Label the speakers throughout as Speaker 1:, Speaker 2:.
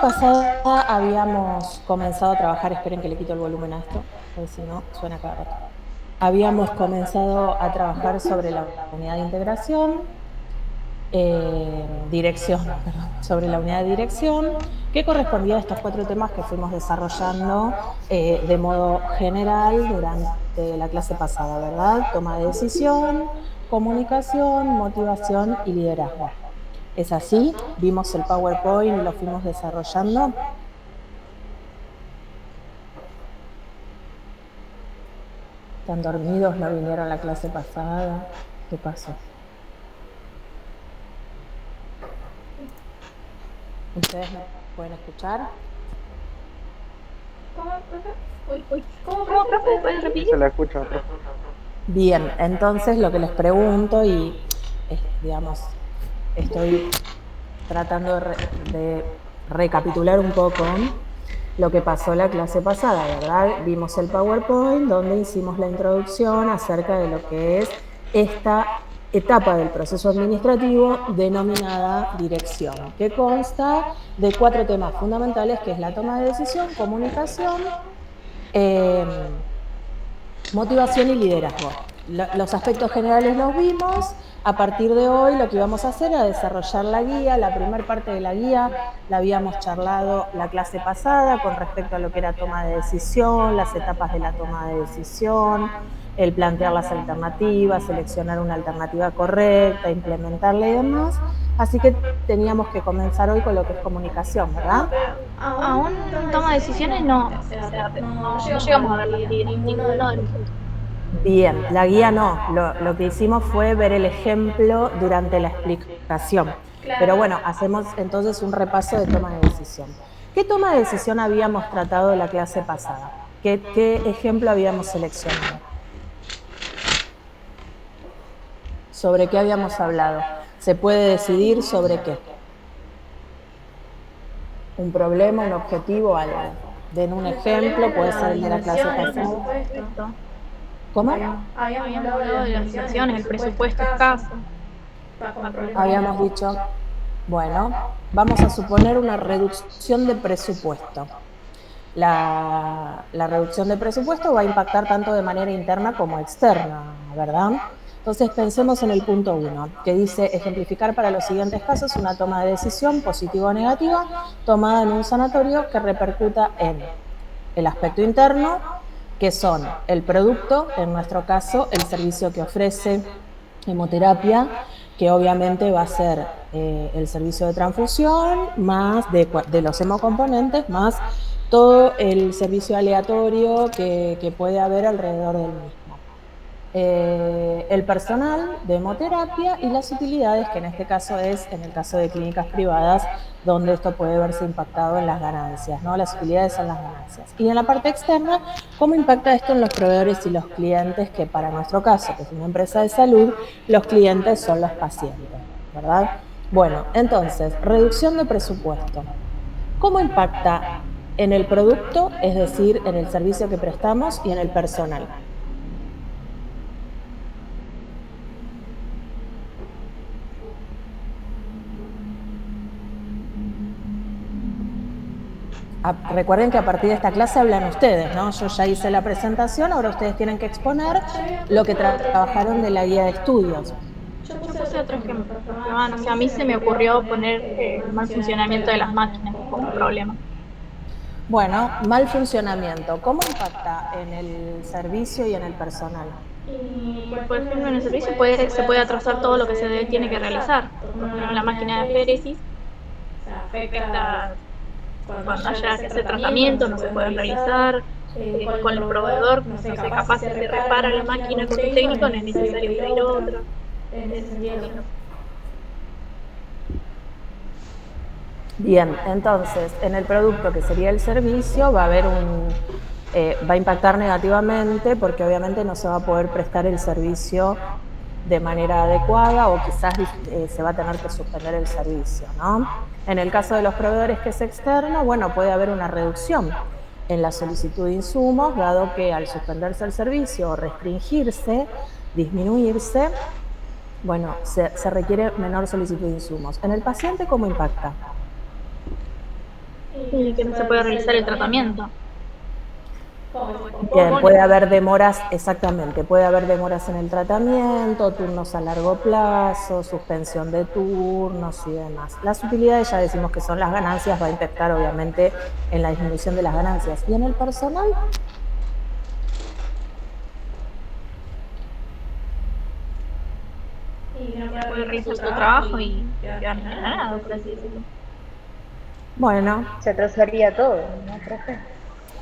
Speaker 1: Pasada habíamos comenzado a trabajar, esperen que le quito el volumen a esto, porque si no suena cada rato. Habíamos comenzado a trabajar sobre la unidad de integración, dirección, perdón, sobre la unidad de dirección, que correspondía a estos 4 temas que fuimos desarrollando de modo general durante la clase pasada, ¿verdad? Toma de decisión, comunicación, motivación y liderazgo. ¿Es así? Vimos el PowerPoint y lo fuimos desarrollando. ¿Están dormidos? ¿No vinieron a la clase pasada? ¿Qué pasó? ¿Ustedes me pueden escuchar?
Speaker 2: ¿Cómo, profe? ¿Cómo, profe? ¿Puedes
Speaker 3: Sí,
Speaker 2: repetir?
Speaker 3: se la escucha, profe.
Speaker 1: Bien, entonces lo que les pregunto y, digamos, estoy tratando de recapitular un poco lo que pasó la clase pasada, ¿verdad? Vimos el PowerPoint donde hicimos la introducción acerca de lo que es esta etapa del proceso administrativo denominada dirección, que consta de 4 temas fundamentales, que es la toma de decisión, comunicación, motivación y liderazgo. Los aspectos generales los vimos. A partir de hoy lo que íbamos a hacer era desarrollar la guía. La primera parte de la guía la habíamos charlado la clase pasada con respecto a lo que era toma de decisión, las etapas de la toma de decisión, el plantear las alternativas, seleccionar una alternativa correcta, implementarla y demás. Así que teníamos que comenzar hoy con lo que es comunicación, ¿verdad?
Speaker 2: Aún toma decisiones, no. O sea, no llegamos a ver la guía, ninguno de nosotros.
Speaker 1: Bien, la guía no, lo que hicimos fue ver el ejemplo durante la explicación. Pero bueno, hacemos entonces un repaso de toma de decisión. ¿Qué toma de decisión habíamos tratado la clase pasada? ¿Qué ejemplo habíamos seleccionado? ¿Sobre qué habíamos hablado? ¿Se puede decidir sobre qué? ¿Un problema, un objetivo, algo? Den un ejemplo, puede ser el de la clase pasada. ¿Cómo?
Speaker 2: Habíamos hablado de las inversiones, el presupuesto escaso.
Speaker 1: Habíamos dicho, bueno, vamos a suponer una reducción de presupuesto. La reducción de presupuesto va a impactar tanto de manera interna como externa, ¿verdad? Entonces pensemos en el punto 1, que dice ejemplificar para los siguientes casos una toma de decisión positiva o negativa tomada en un sanatorio que repercuta en el aspecto interno, que son el producto, en nuestro caso el servicio que ofrece hemoterapia, que obviamente va a ser el servicio de transfusión, más de los hemocomponentes, más todo el servicio aleatorio que puede haber alrededor del mismo. El personal de hemoterapia y las utilidades, que en este caso es, en el caso de clínicas privadas, donde esto puede verse impactado en las ganancias, ¿no? Las utilidades son las ganancias. Y en la parte externa, ¿cómo impacta esto en los proveedores y los clientes? Que para nuestro caso, que es una empresa de salud, los clientes son los pacientes, ¿verdad? Bueno, entonces, reducción de presupuesto. ¿Cómo impacta en el producto, es decir, en el servicio que prestamos y en el personal? Recuerden que a partir de esta clase hablan ustedes, ¿no? Yo ya hice la presentación, ahora ustedes tienen que exponer lo que trabajaron de la guía de estudios.
Speaker 2: Yo puse otro ejemplo. O sea, a mí se me ocurrió poner el mal funcionamiento de las máquinas como problema.
Speaker 1: Bueno, mal funcionamiento. ¿Cómo impacta en el servicio y en el personal?
Speaker 2: Y, por ejemplo, en el servicio se puede atrasar todo lo que tiene que realizar. Por ejemplo, la máquina de féresis afecta cuando haya que hacer tratamiento, no se pueden realizar. Con el proveedor, no sé, capaz se repara la máquina con un técnico, no es necesario pedir otra. En ese sentido.
Speaker 1: Bien, entonces, en el producto que sería el servicio va a haber va a impactar negativamente porque obviamente no se va a poder prestar el servicio de manera adecuada o quizás se va a tener que suspender el servicio, ¿no? En el caso de los proveedores que es externo, bueno, puede haber una reducción en la solicitud de insumos, dado que al suspenderse el servicio o restringirse, disminuirse, bueno, se requiere menor solicitud de insumos. En el paciente, ¿cómo impacta?
Speaker 2: Y que no se puede realizar el tratamiento.
Speaker 1: Bien, puede haber demoras, exactamente, puede haber demoras en el tratamiento, turnos a largo plazo, suspensión de turnos y demás. Las utilidades ya decimos que son las ganancias, va a impactar obviamente en la disminución de las ganancias. ¿Y en el personal?
Speaker 2: Y no puede realizar su trabajo y quedar nada, por así decirlo.
Speaker 1: Bueno.
Speaker 3: Se atrasaría todo, ¿no, profe?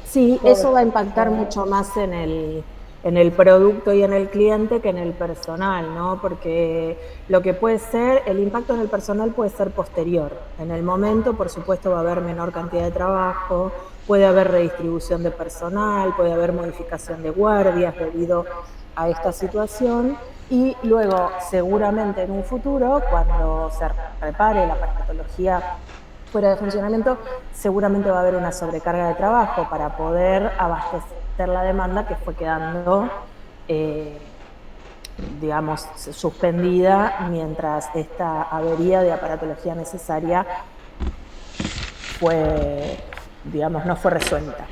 Speaker 1: Sí, eso va a impactar mucho más en el producto y en el cliente que en el personal, ¿no? Porque lo que puede ser, el impacto en el personal puede ser posterior. En el momento, por supuesto, va a haber menor cantidad de trabajo, puede haber redistribución de personal, puede haber modificación de guardias debido a esta situación y luego, seguramente en un futuro, cuando se repare la patología fuera de funcionamiento, seguramente va a haber una sobrecarga de trabajo para poder abastecer la demanda que fue quedando, digamos, suspendida mientras esta avería de aparatología necesaria fue, digamos, no fue resuelta.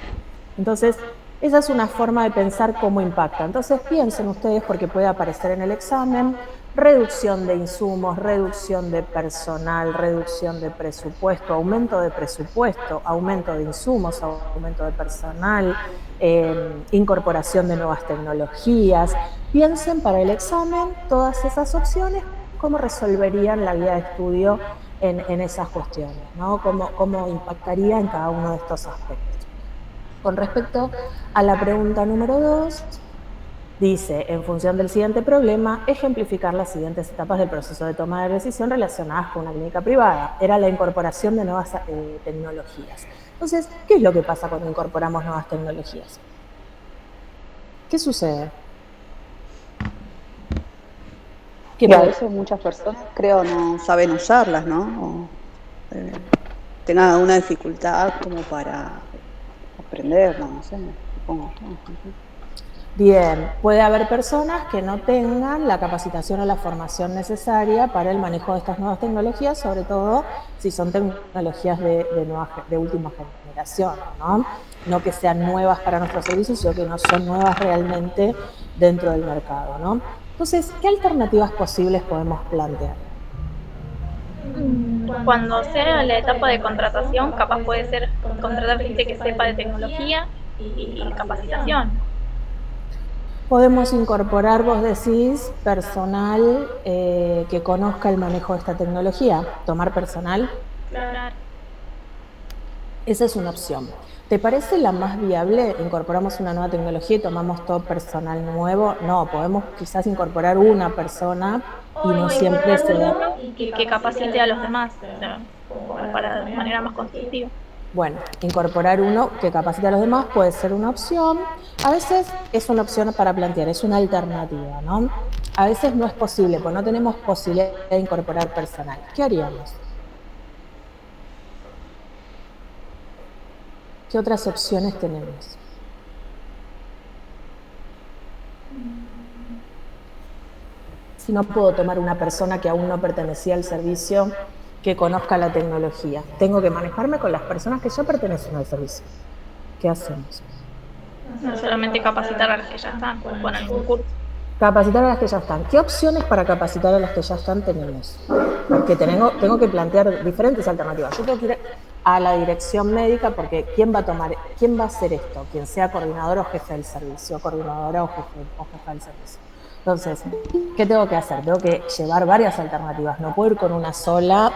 Speaker 1: Entonces, esa es una forma de pensar cómo impacta. Entonces, piensen ustedes, porque puede aparecer en el examen, reducción de insumos, reducción de personal, reducción de presupuesto, aumento de insumos, aumento de personal, incorporación de nuevas tecnologías. Piensen para el examen todas esas opciones, cómo resolverían la guía de estudio en esas cuestiones, ¿no? Cómo impactaría en cada uno de estos aspectos. Con respecto a la pregunta número 2, dice, en función del siguiente problema, ejemplificar las siguientes etapas del proceso de toma de decisión relacionadas con una clínica privada. Era la incorporación de nuevas tecnologías. Entonces, ¿qué es lo que pasa cuando incorporamos nuevas tecnologías? ¿Qué sucede?
Speaker 4: Que a veces muchas personas, creo, no saben usarlas, ¿no? O tengan alguna dificultad como para aprenderlas, no sé, supongo.
Speaker 1: Bien, puede haber personas que no tengan la capacitación o la formación necesaria para el manejo de estas nuevas tecnologías, sobre todo si son tecnologías de última generación, ¿no? No que sean nuevas para nuestros servicios, sino que no son nuevas realmente dentro del mercado, ¿no? Entonces, ¿qué alternativas posibles podemos plantear?
Speaker 2: Cuando sea la etapa de contratación, capaz puede ser contratar gente que sepa de tecnología y capacitación.
Speaker 1: Podemos incorporar, vos decís, personal que conozca el manejo de esta tecnología, tomar personal.
Speaker 2: Claro.
Speaker 1: Esa es una opción. ¿Te parece la más viable? ¿Incorporamos una nueva tecnología y tomamos todo personal nuevo? No, podemos quizás incorporar una persona y no siempre sea...
Speaker 2: Y que capacite a los demás, para de manera más constructiva.
Speaker 1: Bueno, incorporar uno que capacite a los demás puede ser una opción. A veces es una opción para plantear, es una alternativa, ¿no? A veces no es posible, porque no tenemos posibilidad de incorporar personal. ¿Qué haríamos? ¿Qué otras opciones tenemos? Si no puedo tomar una persona que aún no pertenecía al servicio, que conozca la tecnología, tengo que manejarme con las personas que ya pertenecen al servicio. ¿Qué hacemos?
Speaker 2: No solamente capacitar a las que ya están con algún curso.
Speaker 1: Capacitar a las que ya están. ¿Qué opciones para capacitar a las que ya están tenemos? Porque tengo que plantear diferentes alternativas. Yo tengo que ir a la dirección médica porque ¿quién va a hacer esto? Quien sea coordinador o jefe del servicio, coordinadora o jefa del servicio. Entonces, ¿qué tengo que hacer? Tengo que llevar varias alternativas. No puedo ir con una sola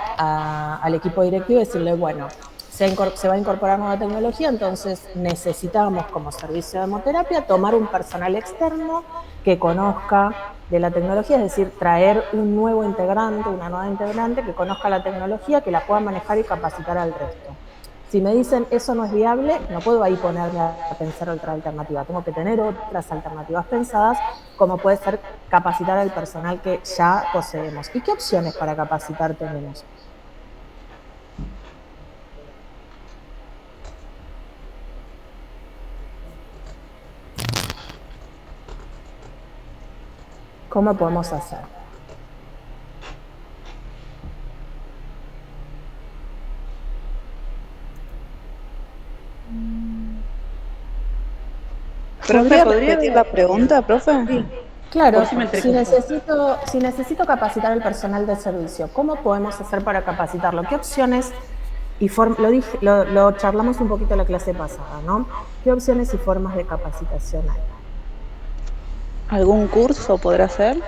Speaker 1: al equipo directivo y decirle, bueno, se va a incorporar nueva tecnología, entonces necesitamos como servicio de hemoterapia tomar un personal externo que conozca de la tecnología, es decir, traer un nuevo integrante, una nueva integrante que conozca la tecnología, que la pueda manejar y capacitar al resto. Si me dicen eso no es viable, no puedo ahí ponerme a pensar otra alternativa. Tengo que tener otras alternativas pensadas, como puede ser capacitar al personal que ya poseemos. ¿Y qué opciones para capacitar tenemos? ¿Cómo podemos hacer?
Speaker 4: ¿Profe, podría repetir la pregunta, profe?
Speaker 1: Sí. Claro,
Speaker 4: Si
Speaker 1: necesito capacitar al personal de servicio, ¿cómo podemos hacer para capacitarlo? ¿Qué opciones y lo charlamos un poquito en la clase pasada, ¿no? ¿Qué opciones y formas de capacitación hay?
Speaker 4: ¿Algún curso podrá ser?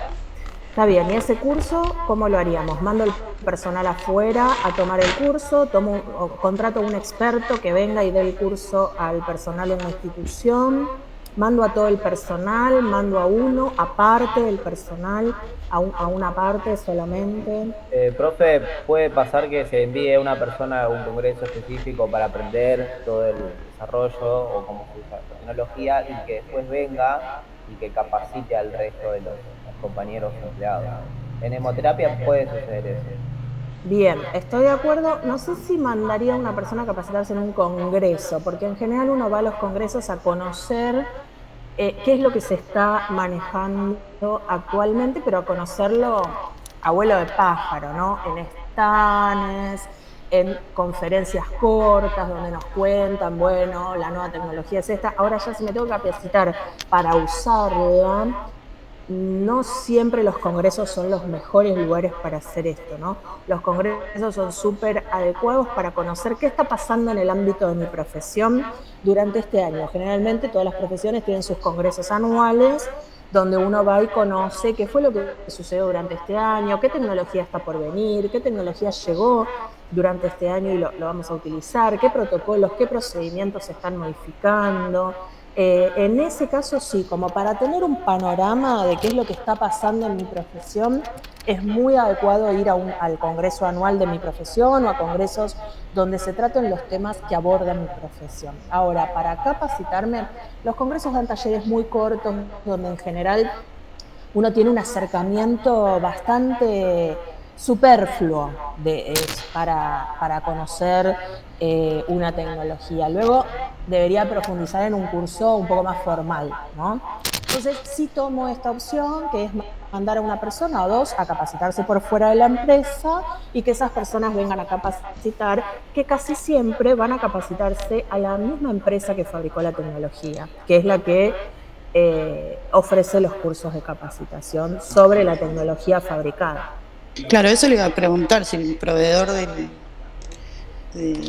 Speaker 1: Está bien, ¿y ese curso cómo lo haríamos? Mando el personal afuera a tomar el curso, contrato a un experto que venga y dé el curso al personal en la institución, mando a todo el personal, mando a uno, aparte del personal, a una parte solamente.
Speaker 5: Profe, ¿puede pasar que se envíe una persona a un congreso específico para aprender todo el desarrollo o cómo se usa la tecnología y que después venga y que capacite al resto de los compañeros empleados? En hemoterapia puede suceder eso.
Speaker 1: Bien, estoy de acuerdo. No sé si mandaría a una persona a capacitarse en un congreso, porque en general uno va a los congresos a conocer qué es lo que se está manejando actualmente, pero a conocerlo a vuelo de pájaro, ¿no? En stands, en conferencias cortas donde nos cuentan, bueno, la nueva tecnología es esta, ahora ya si me tengo que capacitar para usarla, no siempre los congresos son los mejores lugares para hacer esto, ¿no? Los congresos son súper adecuados para conocer qué está pasando en el ámbito de mi profesión durante este año. Generalmente todas las profesiones tienen sus congresos anuales donde uno va y conoce qué fue lo que sucedió durante este año, qué tecnología está por venir, qué tecnología llegó durante este año y lo vamos a utilizar, qué protocolos, qué procedimientos se están modificando. En ese caso sí, como para tener un panorama de qué es lo que está pasando en mi profesión, es muy adecuado ir al congreso anual de mi profesión o a congresos donde se traten los temas que abordan mi profesión. Ahora, para capacitarme, los congresos dan talleres muy cortos, donde en general uno tiene un acercamiento bastante superfluo para conocer una tecnología. Luego debería profundizar en un curso un poco más formal, ¿no? Entonces sí tomo esta opción, que es mandar a una persona o dos a capacitarse por fuera de la empresa y que esas personas vengan a capacitar, que casi siempre van a capacitarse a la misma empresa que fabricó la tecnología, que es la que ofrece los cursos de capacitación sobre la tecnología fabricada.
Speaker 6: Claro, eso le iba a preguntar, si el proveedor de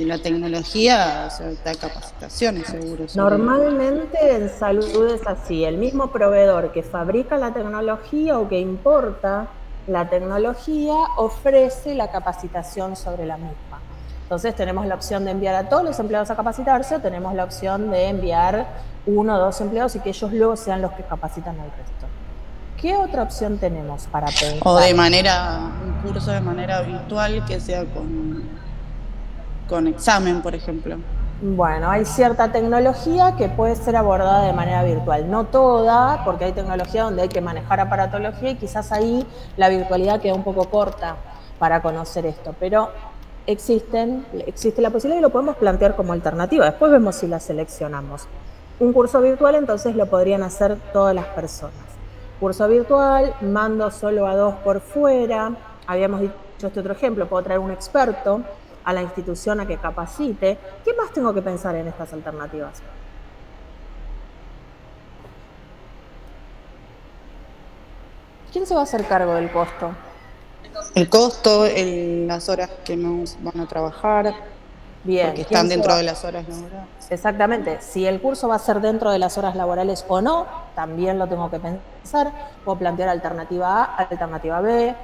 Speaker 6: la tecnología, o sea, da capacitaciones, seguro.
Speaker 1: Normalmente en salud es así, el mismo proveedor que fabrica la tecnología o que importa la tecnología ofrece la capacitación sobre la misma. Entonces tenemos la opción de enviar a todos los empleados a capacitarse o tenemos la opción de enviar 1 o 2 empleados y que ellos luego sean los que capacitan al resto. ¿Qué otra opción tenemos para pensar?
Speaker 6: O un curso de manera virtual que sea con examen, por ejemplo.
Speaker 1: Bueno, hay cierta tecnología que puede ser abordada de manera virtual. No toda, porque hay tecnología donde hay que manejar aparatología y quizás ahí la virtualidad queda un poco corta para conocer esto. Pero existe la posibilidad y lo podemos plantear como alternativa. Después vemos si la seleccionamos. Un curso virtual entonces lo podrían hacer todas las personas. Curso virtual, mando solo a 2 por fuera. Habíamos dicho este otro ejemplo, puedo traer un experto a la institución a que capacite. ¿Qué más tengo que pensar en estas alternativas? ¿Quién se va a hacer cargo del costo?
Speaker 6: El costo, las horas que nos van a trabajar.
Speaker 1: Bien.
Speaker 6: Porque están dentro de las horas laborales.
Speaker 1: Exactamente. Si el curso va a ser dentro de las horas laborales o no, también lo tengo que pensar. Puedo plantear alternativa A, alternativa B.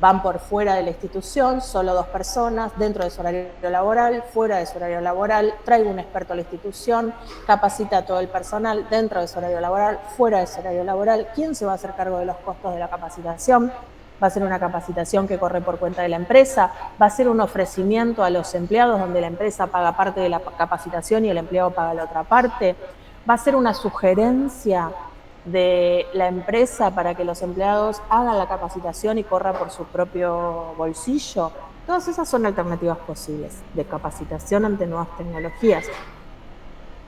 Speaker 1: Van por fuera de la institución, solo 2 personas, dentro de su horario laboral, fuera de su horario laboral, traigo un experto a la institución, capacita a todo el personal dentro de su horario laboral, fuera de su horario laboral. ¿Quién se va a hacer cargo de los costos de la capacitación? ¿Va a ser una capacitación que corre por cuenta de la empresa? ¿Va a ser un ofrecimiento a los empleados donde la empresa paga parte de la capacitación y el empleado paga la otra parte? ¿Va a ser una sugerencia de la empresa para que los empleados hagan la capacitación y corran por su propio bolsillo? Todas esas son alternativas posibles de capacitación ante nuevas tecnologías.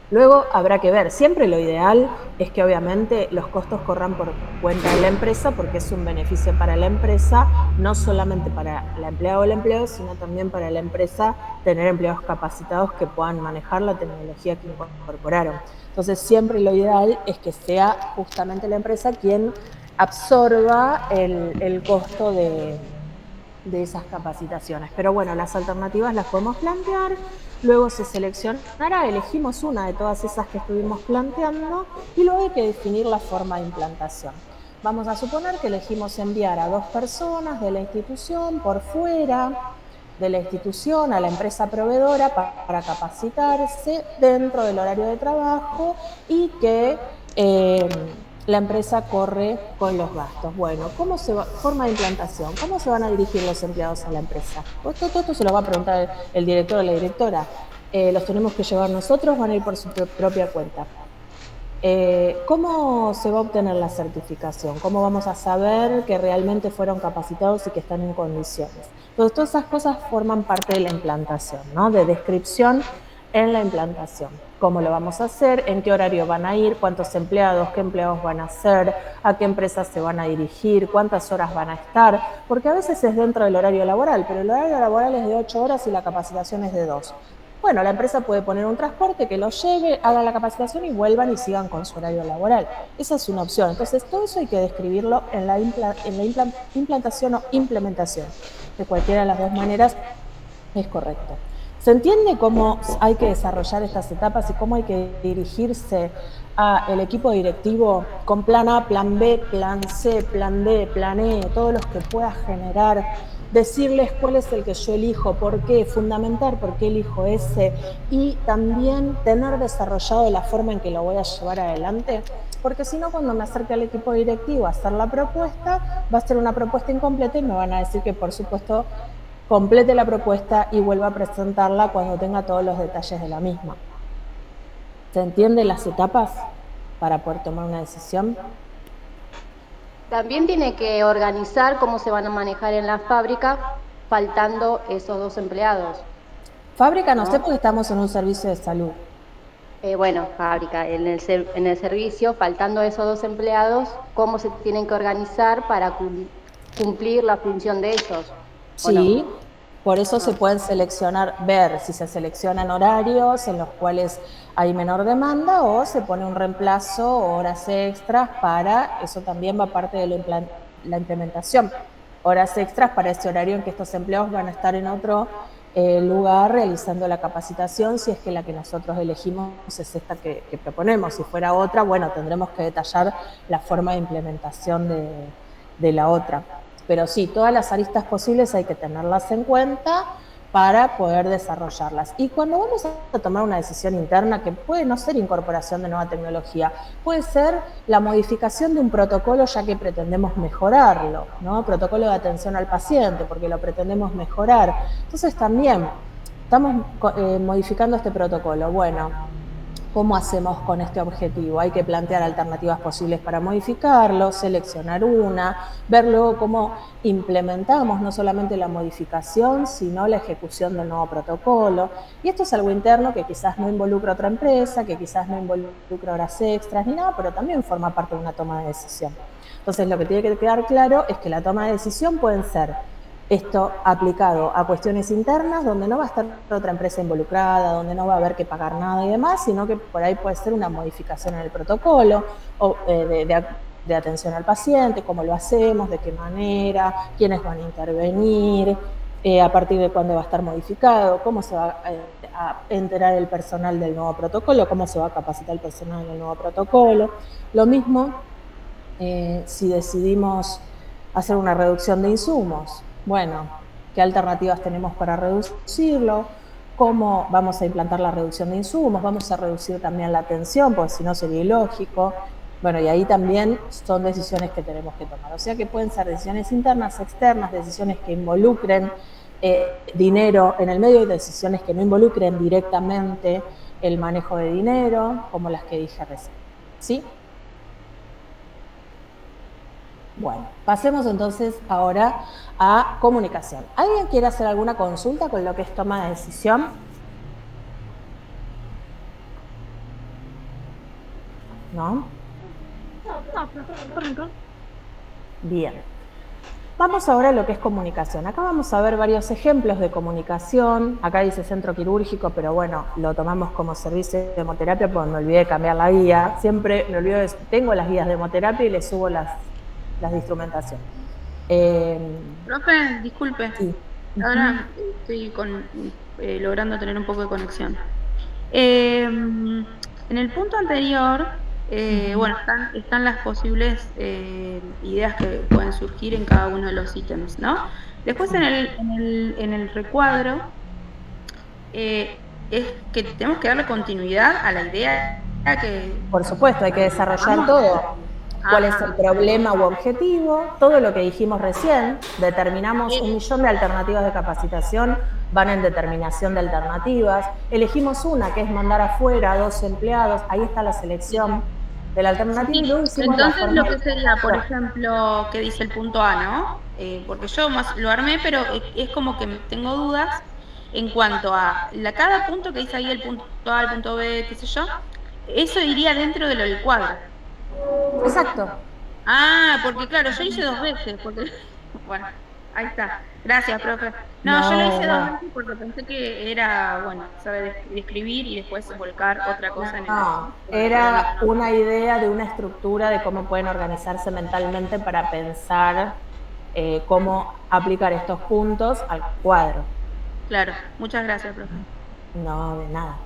Speaker 1: Luego habrá que ver, siempre lo ideal es que obviamente los costos corran por cuenta de la empresa porque es un beneficio para la empresa, no solamente para la empleada o el empleado, sino también para la empresa tener empleados capacitados que puedan manejar la tecnología que incorporaron. Entonces siempre lo ideal es que sea justamente la empresa quien absorba el costo de esas capacitaciones. Pero bueno, las alternativas las podemos plantear, luego se seleccionará, elegimos una de todas esas que estuvimos planteando y luego hay que definir la forma de implantación. Vamos a suponer que elegimos enviar a 2 personas de la institución por fuera de la institución a la empresa proveedora para capacitarse dentro del horario de trabajo y que la empresa corre con los gastos. Bueno, forma de implantación, ¿cómo se van a dirigir los empleados a la empresa? Todo esto se lo va a preguntar el director o la directora. ¿Los tenemos que llevar nosotros o van a ir por su propia cuenta? ¿Cómo se va a obtener la certificación? ¿Cómo vamos a saber que realmente fueron capacitados y que están en condiciones? Entonces, todas esas cosas forman parte de la implantación, ¿no? De descripción en la implantación. ¿Cómo lo vamos a hacer? ¿En qué horario van a ir? ¿Cuántos empleados? ¿Qué empleados van a ser? ¿A qué empresas se van a dirigir? ¿Cuántas horas van a estar? Porque a veces es dentro del horario laboral, pero el horario laboral es de 8 horas y la capacitación es de 2. Bueno, la empresa puede poner un transporte que los lleve, haga la capacitación y vuelvan y sigan con su horario laboral. Esa es una opción. Entonces, todo eso hay que describirlo en la implantación o implementación. De cualquiera de las dos maneras es correcto. ¿Se entiende cómo hay que desarrollar estas etapas y cómo hay que dirigirse al equipo directivo con plan A, plan B, plan C, plan D, plan E, todos los que pueda generar? Decirles cuál es el que yo elijo, por qué, fundamentar por qué elijo ese y también tener desarrollado la forma en que lo voy a llevar adelante, porque si no, cuando me acerque al equipo directivo a hacer la propuesta, va a ser una propuesta incompleta y me van a decir que, por supuesto, complete la propuesta y vuelva a presentarla cuando tenga todos los detalles de la misma. ¿Se entienden las etapas para poder tomar una decisión?
Speaker 7: También tiene que organizar cómo se van a manejar en la fábrica, faltando esos 2 empleados.
Speaker 1: Fábrica no sé porque estamos en un servicio de salud.
Speaker 7: Bueno, fábrica, en el servicio, faltando esos 2 empleados, ¿cómo se tienen que organizar para cumplir la función de ellos?
Speaker 1: Sí, por eso se pueden seleccionar, ver si se seleccionan horarios en los cuales hay menor demanda o se pone un reemplazo o horas extras para, eso también va parte de la implementación, horas extras para ese horario en que estos empleados van a estar en otro lugar realizando la capacitación, si es que la que nosotros elegimos es esta que proponemos. Si fuera otra, bueno, tendremos que detallar la forma de implementación de la otra. Pero sí, todas las aristas posibles hay que tenerlas en cuenta para poder desarrollarlas. Y cuando vamos a tomar una decisión interna, que puede no ser incorporación de nueva tecnología, puede ser la modificación de un protocolo ya que pretendemos mejorarlo, ¿no? Protocolo de atención al paciente, porque lo pretendemos mejorar. Entonces también estamos modificando este protocolo. Bueno, ¿cómo hacemos con este objetivo? Hay que plantear alternativas posibles para modificarlo, seleccionar una, ver luego cómo implementamos no solamente la modificación, sino la ejecución del nuevo protocolo. Y esto es algo interno que quizás no involucra a otra empresa, que quizás no involucra horas extras ni nada, pero también forma parte de una toma de decisión. Entonces, lo que tiene que quedar claro es que la toma de decisión pueden ser esto aplicado a cuestiones internas donde no va a estar otra empresa involucrada, donde no va a haber que pagar nada y demás, sino que por ahí puede ser una modificación en el protocolo o de atención al paciente, cómo lo hacemos, de qué manera, quiénes van a intervenir, a partir de cuándo va a estar modificado, cómo se va a enterar el personal del nuevo protocolo, cómo se va a capacitar el personal del nuevo protocolo. Lo mismo si decidimos hacer una reducción de insumos. Bueno, ¿qué alternativas tenemos para reducirlo? ¿Cómo vamos a implantar la reducción de insumos? ¿Vamos a reducir también la atención? Porque si no sería ilógico. Bueno, y ahí también son decisiones que tenemos que tomar. O sea que pueden ser decisiones internas, externas, decisiones que involucren dinero en el medio y decisiones que no involucren directamente el manejo de dinero, como las que dije recién. ¿Sí? Bueno, pasemos entonces ahora a comunicación. ¿Alguien quiere hacer alguna consulta con lo que es toma de decisión? ¿no?
Speaker 2: No, por ejemplo.
Speaker 1: Bien. Vamos ahora a lo que es comunicación. Acá vamos a ver varios ejemplos de comunicación. Acá dice centro quirúrgico, pero bueno, lo tomamos como servicio de hemoterapia porque me olvidé de cambiar la guía. Siempre me olvido tengo las guías de hemoterapia y le subo las de instrumentación.
Speaker 8: Profe, disculpe.
Speaker 1: Sí.
Speaker 8: Ahora estoy logrando tener un poco de conexión. En el punto anterior, bueno, están las posibles ideas que pueden surgir en cada uno de los ítems, ¿no? Después en el recuadro es que tenemos que darle continuidad a la idea que...
Speaker 1: Por supuesto, hay que desarrollar todo. ¿Cuál es el problema u objetivo? Todo lo que dijimos recién, determinamos 1 millón de alternativas de capacitación, van en determinación de alternativas. Elegimos una, que es mandar afuera a 2 empleados, ahí está la selección de la alternativa.
Speaker 8: Sí, entonces lo que sería, por ejemplo, que dice el punto A, ¿no? Porque yo más lo armé, pero es como que tengo dudas en cuanto a cada punto que dice ahí, el punto A, el punto B, qué sé yo, eso iría dentro de lo del cuadro.
Speaker 1: Exacto.
Speaker 8: Ah, porque claro, yo hice 2 veces, porque, bueno, ahí está. Gracias, profe. No, yo lo hice 2 veces porque pensé que era, bueno, saber escribir y después volcar otra cosa en el...
Speaker 1: No, era una idea de una estructura de cómo pueden organizarse mentalmente para pensar cómo aplicar estos puntos al cuadro.
Speaker 8: Claro, muchas gracias, profe.
Speaker 1: No, de nada.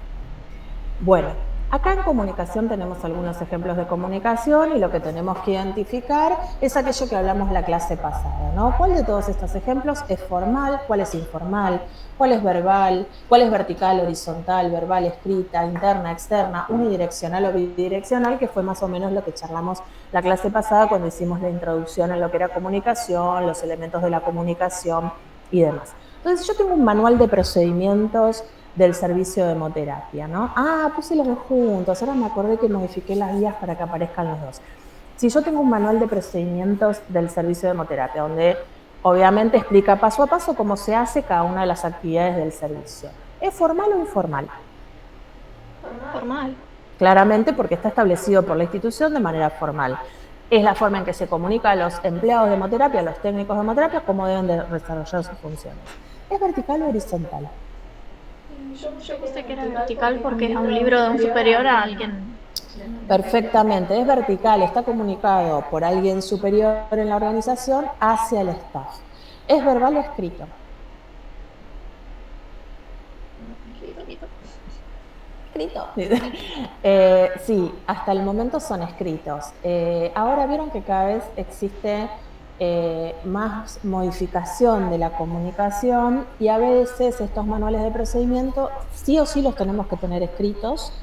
Speaker 1: Bueno, acá en comunicación tenemos algunos ejemplos de comunicación y lo que tenemos que identificar es aquello que hablamos la clase pasada, ¿no? ¿Cuál de todos estos ejemplos es formal? ¿Cuál es informal? ¿Cuál es verbal? ¿Cuál es vertical, horizontal, verbal, escrita, interna, externa, unidireccional o bidireccional? Que fue más o menos lo que charlamos la clase pasada cuando hicimos la introducción en lo que era comunicación, los elementos de la comunicación y demás. Entonces yo tengo un manual de procedimientos del servicio de hemoterapia, ¿no? Ah, puse los dos juntos, ahora me acordé que modifiqué las guías para que aparezcan los dos. Si yo tengo un manual de procedimientos del servicio de hemoterapia, donde obviamente explica paso a paso cómo se hace cada una de las actividades del servicio. ¿Es formal o informal?
Speaker 2: Formal.
Speaker 1: Claramente porque está establecido por la institución de manera formal. Es la forma en que se comunica a los empleados de hemoterapia, a los técnicos de hemoterapia, cómo deben de desarrollar sus funciones. ¿Es vertical o horizontal?
Speaker 2: Yo puse que era vertical porque es un libro de un superior a alguien.
Speaker 1: Perfectamente, es vertical, está comunicado por alguien superior en la organización hacia el staff. ¿Es verbal o escrito? ¿Escrito? Sí, hasta el momento son escritos. Ahora vieron que cada vez existe más modificación de la comunicación y a veces estos manuales de procedimiento sí o sí los tenemos que tener escritos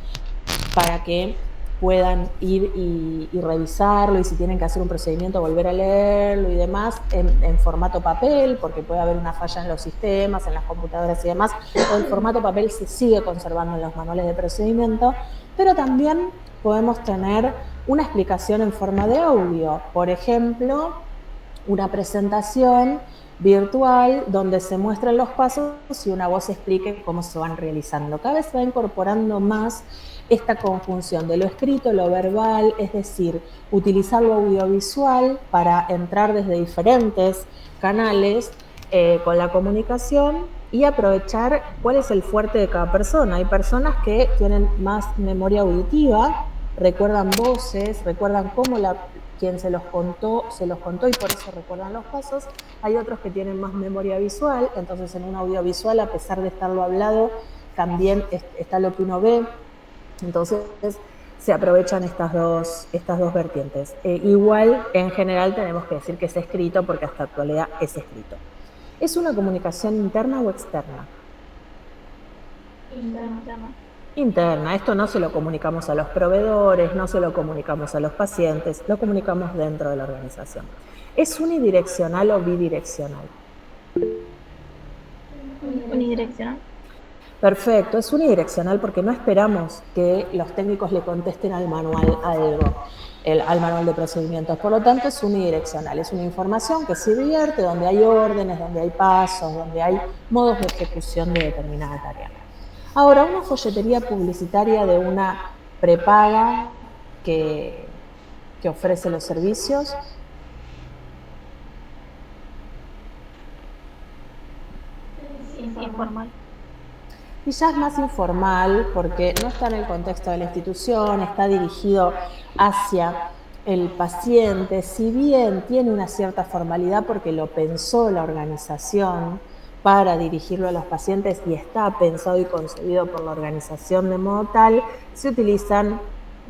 Speaker 1: para que puedan ir y revisarlo y si tienen que hacer un procedimiento volver a leerlo y demás en formato papel porque puede haber una falla en los sistemas, en las computadoras y demás. El formato papel se sigue conservando en los manuales de procedimiento, pero también podemos tener una explicación en forma de audio, por ejemplo, una presentación virtual donde se muestran los pasos y una voz explique cómo se van realizando. Cada vez se va incorporando más esta conjunción de lo escrito, lo verbal, es decir, utilizar lo audiovisual para entrar desde diferentes canales con la comunicación y aprovechar cuál es el fuerte de cada persona. Hay personas que tienen más memoria auditiva, recuerdan voces, recuerdan cómo quien se los contó y por eso recuerdan los pasos. Hay otros que tienen más memoria visual, entonces en un audiovisual, a pesar de estarlo hablado, también está lo que uno ve. Entonces se aprovechan estas dos vertientes. Igual, en general, tenemos que decir que es escrito porque hasta la actualidad es escrito. ¿Es una comunicación interna o externa? Interna. Esto no se lo comunicamos a los proveedores, no se lo comunicamos a los pacientes, lo comunicamos dentro de la organización. ¿Es unidireccional o bidireccional?
Speaker 2: Unidireccional.
Speaker 1: Perfecto, es unidireccional porque no esperamos que los técnicos le contesten al manual algo, al manual de procedimientos. Por lo tanto, es unidireccional. Es una información que se vierte donde hay órdenes, donde hay pasos, donde hay modos de ejecución de determinada tarea. Ahora, una folletería publicitaria de una prepaga, que ofrece los servicios.
Speaker 2: Informal.
Speaker 1: Y ya es más informal porque no está en el contexto de la institución, está dirigido hacia el paciente, si bien tiene una cierta formalidad porque lo pensó la organización para dirigirlo a los pacientes y está pensado y concebido por la organización de modo tal, se utilizan,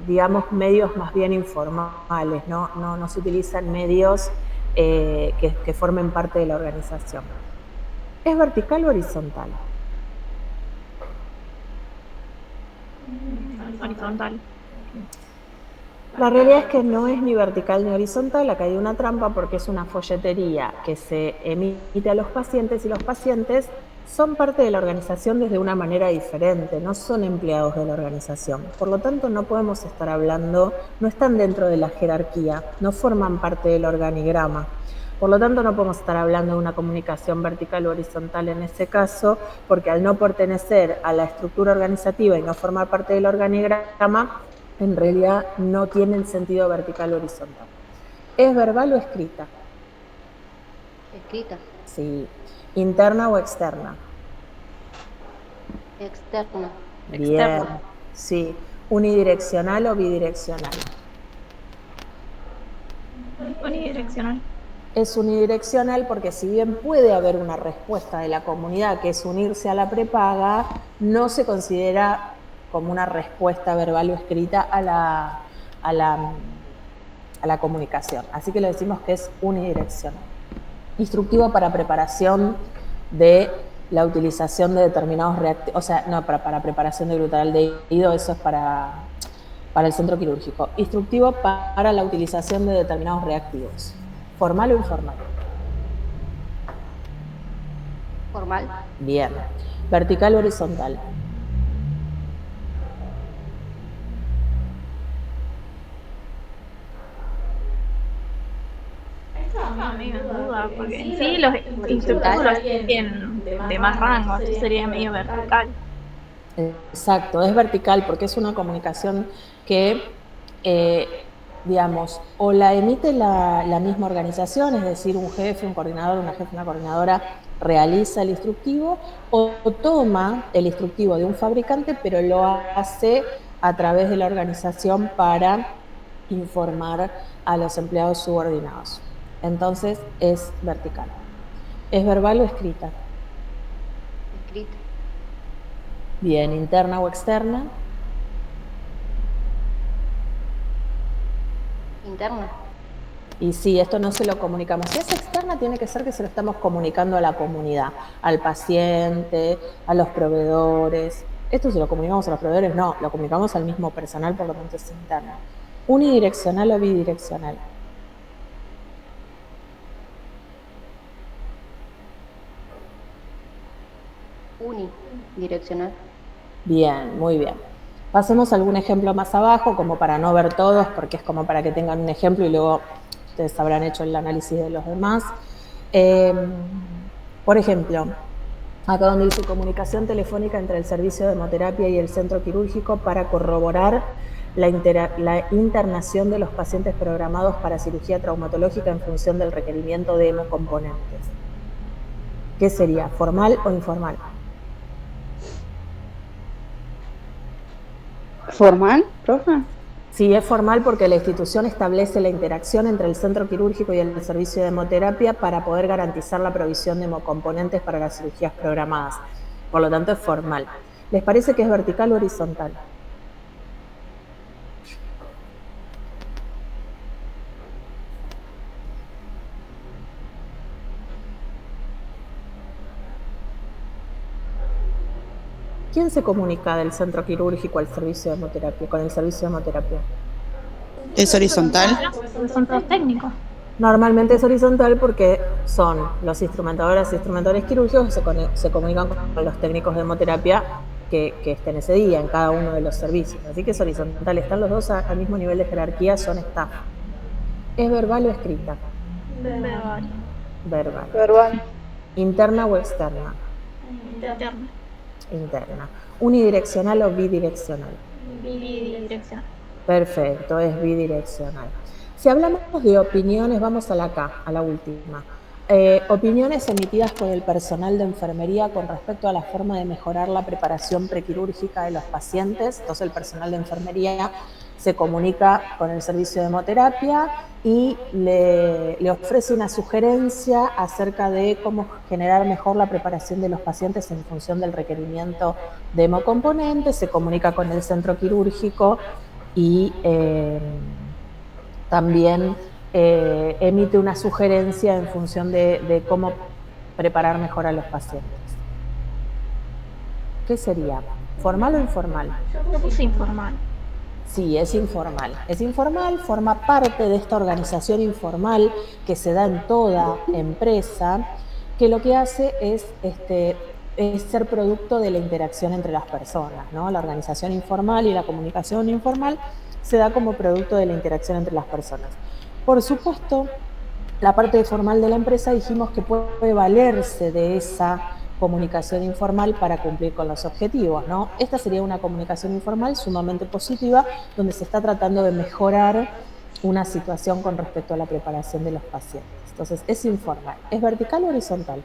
Speaker 1: digamos, medios más bien informales, no se utilizan medios que formen parte de la organización. ¿Es vertical o horizontal?
Speaker 2: Horizontal.
Speaker 1: La realidad es que no es ni vertical ni horizontal, acá hay una trampa porque es una folletería que se emite a los pacientes y los pacientes son parte de la organización desde una manera diferente, no son empleados de la organización. Por lo tanto, no podemos estar hablando, no están dentro de la jerarquía, no forman parte del organigrama. Por lo tanto, no podemos estar hablando de una comunicación vertical o horizontal en ese caso, porque al no pertenecer a la estructura organizativa y no formar parte del organigrama, en realidad no tienen sentido vertical o horizontal. ¿Es verbal o escrita?
Speaker 7: Escrita.
Speaker 1: Sí. ¿Interna o externa?
Speaker 7: Externa.
Speaker 1: Bien. Sí. ¿Unidireccional o bidireccional?
Speaker 2: Unidireccional.
Speaker 1: Es unidireccional porque si bien puede haber una respuesta de la comunidad que es unirse a la prepaga, no se considera como una respuesta verbal o escrita a la comunicación. Así que le decimos que es unidireccional. Instructivo para preparación de la utilización de determinados reactivos, o sea, no, para preparación de glutaraldehído, eso es para el centro quirúrgico. Instructivo para la utilización de determinados reactivos. ¿Formal o informal?
Speaker 7: Formal.
Speaker 1: Bien. ¿Vertical o horizontal?
Speaker 2: Medio en duda, porque en sí los instructores los tienen de más rango, así sería medio vertical.
Speaker 1: Exacto, es vertical porque es una comunicación que, digamos, o la emite la misma organización, es decir, un jefe, un coordinador, una jefa, una coordinadora realiza el instructivo, o toma el instructivo de un fabricante, pero lo hace a través de la organización para informar a los empleados subordinados. Entonces es vertical. ¿Es verbal o escrita?
Speaker 7: Escrita.
Speaker 1: Bien, ¿interna o externa?
Speaker 7: Interna.
Speaker 1: Y sí, esto no se lo comunicamos. Si es externa, tiene que ser que se lo estamos comunicando a la comunidad, al paciente, a los proveedores. Esto se lo comunicamos a los proveedores, no, lo comunicamos al mismo personal, por lo tanto es interna. ¿Unidireccional o bidireccional?
Speaker 7: Unidireccional.
Speaker 1: Bien, muy bien. Pasemos a algún ejemplo más abajo, como para no ver todos, porque es como para que tengan un ejemplo y luego ustedes habrán hecho el análisis de los demás. Por ejemplo, acá donde dice comunicación telefónica entre el servicio de hemoterapia y el centro quirúrgico para corroborar la internación de los pacientes programados para cirugía traumatológica en función del requerimiento de hemocomponentes. ¿Qué sería? ¿Formal o informal?
Speaker 4: ¿Formal, profe?
Speaker 1: Sí, es formal porque la institución establece la interacción entre el centro quirúrgico y el servicio de hemoterapia para poder garantizar la provisión de hemocomponentes para las cirugías programadas. Por lo tanto, es formal. ¿Les parece que es vertical o horizontal? ¿Quién se comunica del centro quirúrgico al servicio de hemoterapia, con el servicio de hemoterapia?
Speaker 6: ¿Es horizontal?
Speaker 2: Son todos técnicos.
Speaker 1: Normalmente es horizontal porque son los instrumentadoras y instrumentadores quirúrgicos que se comunican con los técnicos de hemoterapia que estén ese día en cada uno de los servicios. Así que es horizontal. Están los dos al mismo nivel de jerarquía, son staff. ¿Es verbal o escrita?
Speaker 2: Verbal.
Speaker 1: Verbal.
Speaker 4: Verbal.
Speaker 1: ¿Interna o externa?
Speaker 2: Interna.
Speaker 1: Interna. ¿Unidireccional o bidireccional?
Speaker 2: Bidireccional.
Speaker 1: Perfecto, es bidireccional. Si hablamos de opiniones, vamos a la K, a la última. Opiniones emitidas por el personal de enfermería con respecto a la forma de mejorar la preparación prequirúrgica de los pacientes. Entonces el personal de enfermería se comunica con el servicio de hemoterapia y le ofrece una sugerencia acerca de cómo generar mejor la preparación de los pacientes en función del requerimiento de hemocomponentes, se comunica con el centro quirúrgico y también emite una sugerencia en función de cómo preparar mejor a los pacientes. ¿Qué sería? ¿Formal o informal?
Speaker 2: Yo puse informal.
Speaker 1: Sí, es informal. Es informal, forma parte de esta organización informal que se da en toda empresa, que lo que hace es ser producto de la interacción entre las personas, ¿no? La organización informal y la comunicación informal se da como producto de la interacción entre las personas. Por supuesto, la parte formal de la empresa dijimos que puede valerse de esa comunicación informal para cumplir con los objetivos, ¿no? Esta sería una comunicación informal sumamente positiva, donde se está tratando de mejorar una situación con respecto a la preparación de los pacientes. Entonces, es informal. ¿Es vertical o horizontal?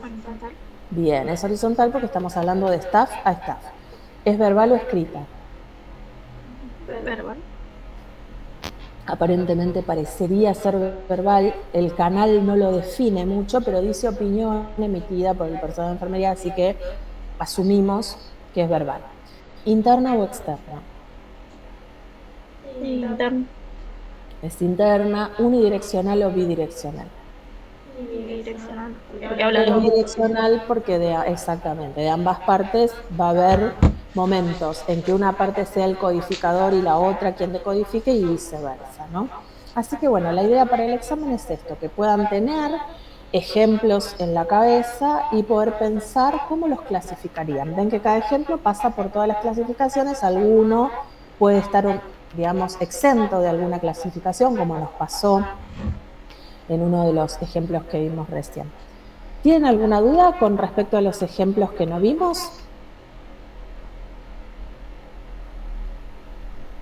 Speaker 2: Horizontal.
Speaker 1: Bien, es horizontal porque estamos hablando de staff a staff. ¿Es verbal o escrita?
Speaker 2: Verbal.
Speaker 1: Aparentemente parecería ser verbal, el canal no lo define mucho, pero dice opinión emitida por el personal de enfermería, así que asumimos que es verbal. ¿Interna o externa?
Speaker 2: Interna.
Speaker 1: Es interna, unidireccional o bidireccional.
Speaker 2: Bidireccional. Porque habla de
Speaker 1: Bidireccional porque exactamente, de ambas partes va a haber momentos en que una parte sea el codificador y la otra quien decodifique y viceversa, ¿no? Así que bueno, la idea para el examen es esto, que puedan tener ejemplos en la cabeza y poder pensar cómo los clasificarían. Ven que cada ejemplo pasa por todas las clasificaciones, alguno puede estar, digamos, exento de alguna clasificación, como nos pasó en uno de los ejemplos que vimos recién. ¿Tienen alguna duda con respecto a los ejemplos que no vimos?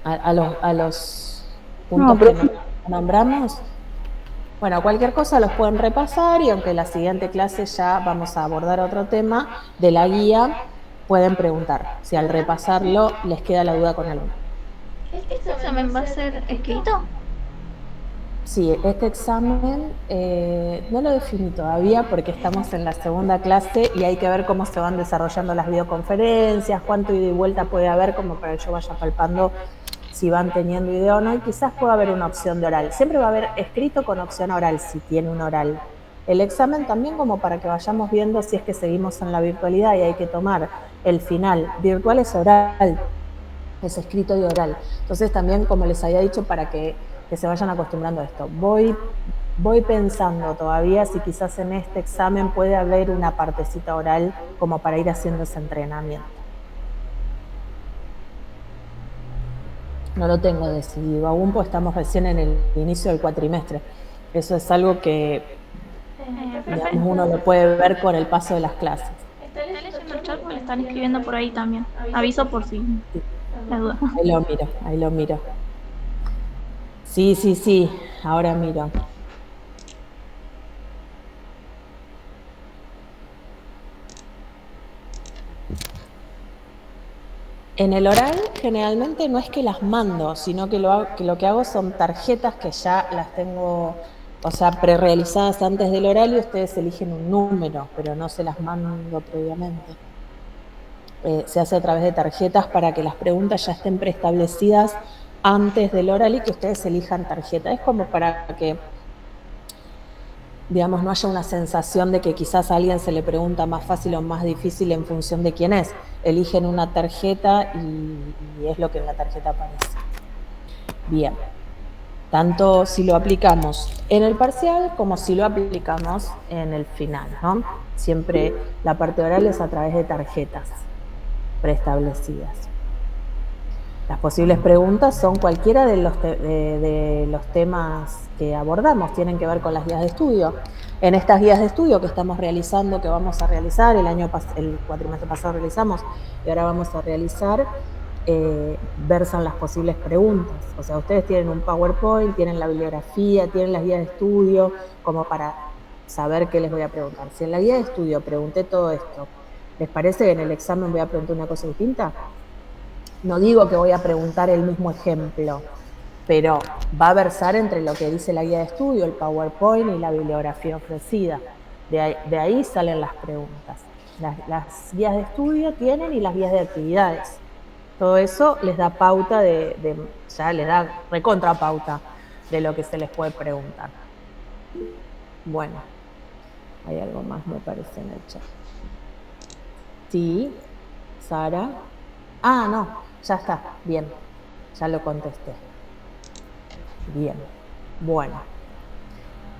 Speaker 1: A los puntos que no nombramos. Bueno, cualquier cosa los pueden repasar y aunque la siguiente clase ya vamos a abordar otro tema de la guía, pueden preguntar si al repasarlo les queda la duda con alguno.
Speaker 2: ¿Este examen va a ser escrito?
Speaker 1: Sí, este examen no lo definí todavía porque estamos en la segunda clase y hay que ver cómo se van desarrollando las videoconferencias, cuánto ida y vuelta puede haber como para que yo vaya palpando si van teniendo idea o no, y quizás pueda haber una opción de oral. Siempre va a haber escrito con opción a oral si tiene un oral. El examen también como para que vayamos viendo si es que seguimos en la virtualidad y hay que tomar el final. Virtual es oral, es escrito y oral. Entonces también, como les había dicho, para que se vayan acostumbrando a esto. Voy pensando todavía si quizás en este examen puede haber una partecita oral como para ir haciendo ese entrenamiento. No lo tengo decidido aún, pues estamos recién en el inicio del cuatrimestre. Eso es algo que digamos, uno lo puede ver con el paso de las clases.
Speaker 2: Está leyendo el chat, le están escribiendo por ahí también. Aviso por si la duda.
Speaker 1: Ahí lo miro. Sí, ahora miro. En el oral generalmente no es que las mando, sino que lo que hago son tarjetas que ya las tengo, o sea, prerealizadas antes del oral y ustedes eligen un número, pero no se las mando previamente. Se hace a través de tarjetas para que las preguntas ya estén preestablecidas antes del oral y que ustedes elijan tarjeta. Es como para que, digamos, no haya una sensación de que quizás a alguien se le pregunta más fácil o más difícil en función de quién es. Eligen una tarjeta y es lo que en la tarjeta aparece. Bien. Tanto si lo aplicamos en el parcial como si lo aplicamos en el final, ¿no? Siempre la parte oral es a través de tarjetas preestablecidas. Las posibles preguntas son cualquiera de los temas que abordamos, tienen que ver con las guías de estudio. En estas guías de estudio que estamos realizando, que vamos a realizar, el cuatrimestre pasado realizamos y ahora vamos a realizar, versan las posibles preguntas. O sea, ustedes tienen un PowerPoint, tienen la bibliografía, tienen las guías de estudio, como para saber qué les voy a preguntar. Si en la guía de estudio pregunté todo esto, ¿les parece que en el examen voy a preguntar una cosa distinta? No digo que voy a preguntar el mismo ejemplo, pero va a versar entre lo que dice la guía de estudio, el PowerPoint y la bibliografía ofrecida. De ahí salen las preguntas. Las guías de estudio tienen y las guías de actividades. Todo eso les da pauta ya les da recontra pauta de lo que se les puede preguntar. Bueno, hay algo más, me parece, en el chat. Sí, Sara. Ah, no, ya está, bien, ya lo contesté. Bien, bueno.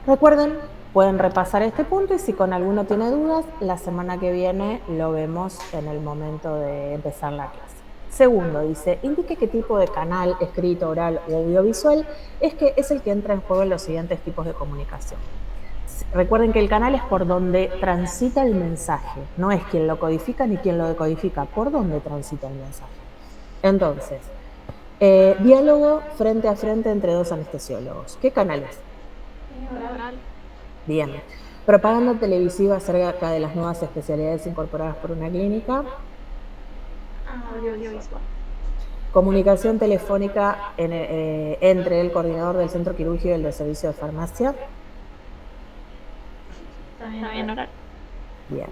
Speaker 1: Recuerden, pueden repasar este punto y si con alguno tiene dudas, la semana que viene lo vemos en el momento de empezar la clase. Segundo, dice, indique qué tipo de canal, escrito, oral o audiovisual, es el que entra en juego en los siguientes tipos de comunicación. Recuerden que el canal es por donde transita el mensaje, no es quien lo codifica ni quien lo decodifica, por donde transita el mensaje. Entonces, diálogo frente a frente entre dos anestesiólogos. ¿Qué canal es?
Speaker 2: Oral.
Speaker 1: Bien. Propaganda televisiva acerca de las nuevas especialidades incorporadas por una clínica.
Speaker 2: Audiovisual.
Speaker 1: Comunicación telefónica entre el coordinador del centro quirúrgico y el del servicio de farmacia.
Speaker 2: También oral.
Speaker 1: Bien.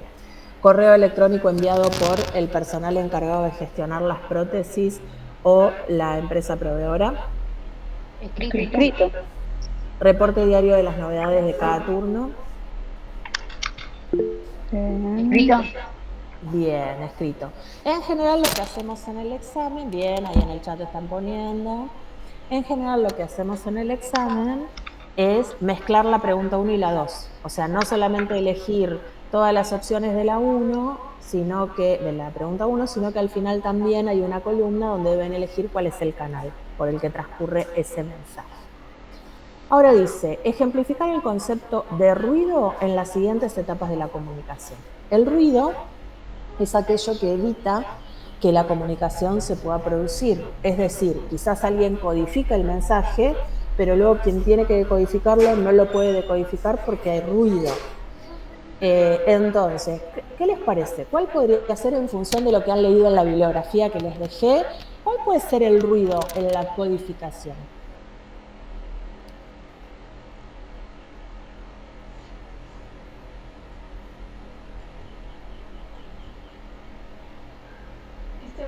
Speaker 1: Correo electrónico enviado por el personal encargado de gestionar las prótesis o la empresa proveedora.
Speaker 3: Escrito.
Speaker 1: Reporte diario de las novedades de cada turno.
Speaker 3: Escrito.
Speaker 1: Bien, escrito. En general lo que hacemos en el examen, bien, ahí en el chat están poniendo. En general lo que hacemos en el examen es mezclar la pregunta 1 y la 2. O sea, no solamente elegir todas las opciones de la 1, de la pregunta 1, sino que al final también hay una columna donde deben elegir cuál es el canal por el que transcurre ese mensaje. Ahora dice, ejemplificar el concepto de ruido en las siguientes etapas de la comunicación. El ruido es aquello que evita que la comunicación se pueda producir. Es decir, quizás alguien codifica el mensaje, pero luego quien tiene que decodificarlo no lo puede decodificar porque hay ruido. Entonces, ¿qué les parece? ¿Cuál podría ser, en función de lo que han leído en la bibliografía que les dejé, cuál puede ser el ruido en la codificación?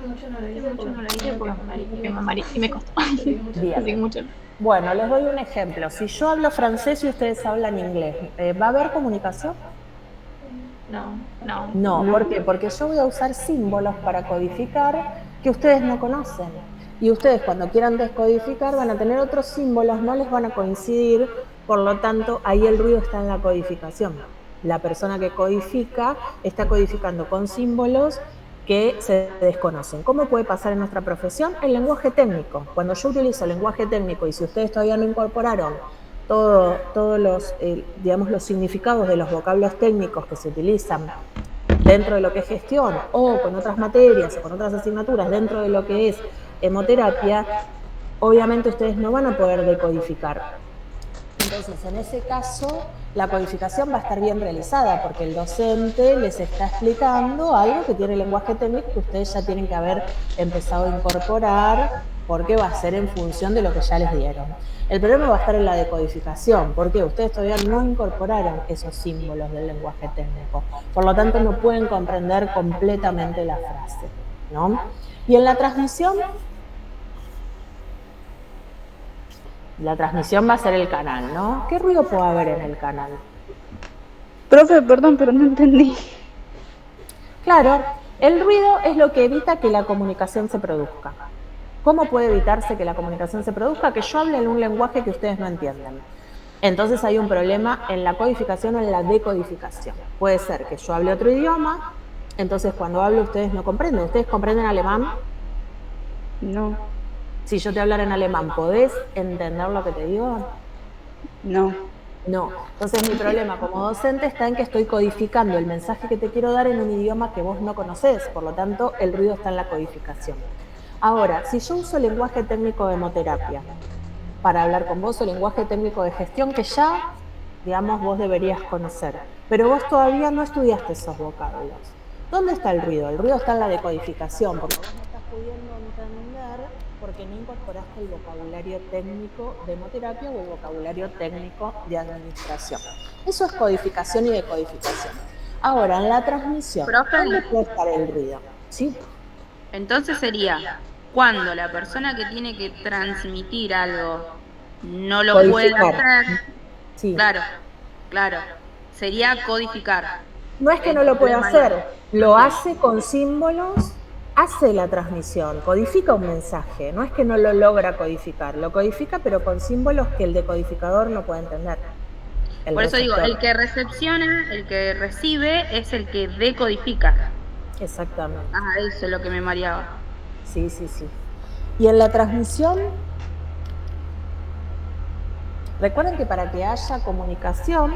Speaker 2: Mucho no lo hice porque me costó.
Speaker 1: Bien.
Speaker 2: Así que mucho.
Speaker 1: Bueno, les doy un ejemplo. Si yo hablo francés y ustedes hablan inglés, ¿va a haber comunicación? No, ¿por qué? Porque yo voy a usar símbolos para codificar que ustedes no conocen. Y ustedes cuando quieran descodificar van a tener otros símbolos, no les van a coincidir, por lo tanto ahí el ruido está en la codificación. La persona que codifica está codificando con símbolos que se desconocen. ¿Cómo puede pasar en nuestra profesión? El lenguaje técnico. Cuando yo utilizo el lenguaje técnico y si ustedes todavía no incorporaron todos los, digamos, los significados de los vocablos técnicos que se utilizan dentro de lo que es gestión o con otras materias o con otras asignaturas dentro de lo que es hemoterapia, obviamente ustedes no van a poder decodificar. Entonces, en ese caso, la codificación va a estar bien realizada porque el docente les está explicando algo que tiene lenguaje técnico que ustedes ya tienen que haber empezado a incorporar porque va a ser en función de lo que ya les dieron. El problema va a estar en la decodificación porque ustedes todavía no incorporaron esos símbolos del lenguaje técnico. Por lo tanto, no pueden comprender completamente la frase, ¿no? Y en la transmisión va a ser el canal, ¿no? ¿Qué ruido puede haber en el canal?
Speaker 4: Profe, perdón, pero no entendí.
Speaker 1: Claro, el ruido es lo que evita que la comunicación se produzca. ¿Cómo puede evitarse que la comunicación se produzca? Que yo hable en un lenguaje que ustedes no entienden. Entonces hay un problema en la codificación o en la decodificación. Puede ser que yo hable otro idioma, entonces cuando hablo ustedes no comprenden. ¿Ustedes comprenden alemán?
Speaker 4: No.
Speaker 1: Si yo te hablara en alemán, ¿podés entender lo que te digo?
Speaker 4: No.
Speaker 1: No. Entonces mi problema como docente está en que estoy codificando el mensaje que te quiero dar en un idioma que vos no conocés. Por lo tanto, el ruido está en la codificación. Ahora, si yo uso lenguaje técnico de hemoterapia para hablar con vos, o lenguaje técnico de gestión que ya, digamos, vos deberías conocer, pero vos todavía no estudiaste esos vocablos. ¿Dónde está el ruido? El ruido está en la decodificación, porque vos no estás pudiendo entender porque no incorporaste el vocabulario técnico de hemoterapia o el vocabulario técnico de administración. Eso es codificación y decodificación. Ahora, en la transmisión,
Speaker 8: Profe.
Speaker 1: ¿dónde puede estar el ruido? ¿Sí?
Speaker 8: Entonces sería cuando la persona que tiene que transmitir algo no lo puede
Speaker 1: Codificar.
Speaker 8: hacer.
Speaker 1: Sí.
Speaker 8: Claro. Sería codificar.
Speaker 1: No es que no lo pueda hacer, lo hace con símbolos, hace la transmisión, codifica un mensaje, no es que no lo logra codificar, lo codifica pero con símbolos que el decodificador no puede entender.
Speaker 8: Por eso digo, el que recepciona, el que recibe, es el que decodifica.
Speaker 1: Exactamente.
Speaker 8: Eso es lo que me mareaba.
Speaker 1: Sí. Y en la transmisión, recuerden que para que haya comunicación,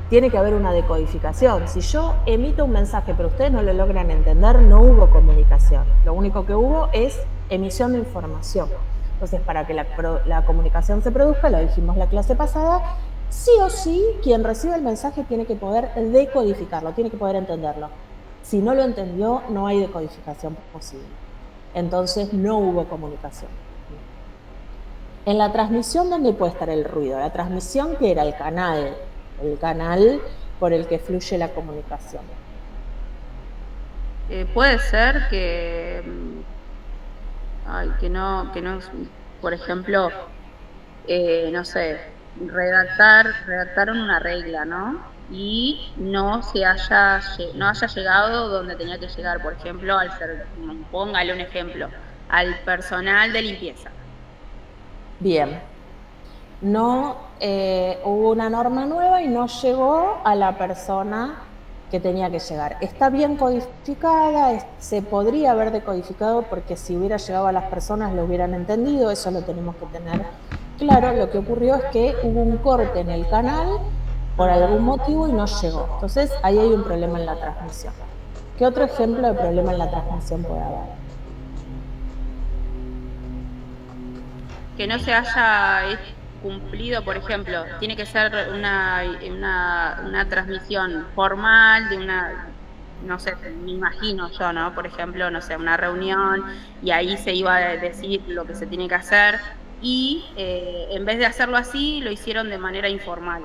Speaker 1: tiene que haber una decodificación. Si yo emito un mensaje pero ustedes no lo logran entender, no hubo comunicación. Lo único que hubo es emisión de información. Entonces, para que la comunicación se produzca, lo dijimos la clase pasada, sí o sí, quien recibe el mensaje tiene que poder decodificarlo, tiene que poder entenderlo. Si no lo entendió, no hay decodificación posible. Entonces, no hubo comunicación. En la transmisión, ¿dónde puede estar el ruido? La transmisión, que era el canal por el que fluye la comunicación.
Speaker 8: Puede ser que no, por ejemplo, no sé, redactaron una regla, ¿no? Y no haya llegado donde tenía que llegar, por ejemplo, póngale un ejemplo, al personal de limpieza.
Speaker 1: Bien. No hubo una norma nueva y no llegó a la persona que tenía que llegar. Está bien codificada, se podría haber decodificado porque si hubiera llegado a las personas lo hubieran entendido, eso lo tenemos que tener claro. Lo que ocurrió es que hubo un corte en el canal por algún motivo y no llegó. Entonces ahí hay un problema en la transmisión. ¿Qué otro ejemplo de problema en la transmisión puede haber?
Speaker 8: Que no se haya cumplido, por ejemplo, tiene que ser una transmisión formal de no sé, me imagino yo, ¿no? Por ejemplo, no sé, una reunión y ahí se iba a decir lo que se tiene que hacer y en vez de hacerlo así, lo hicieron de manera informal.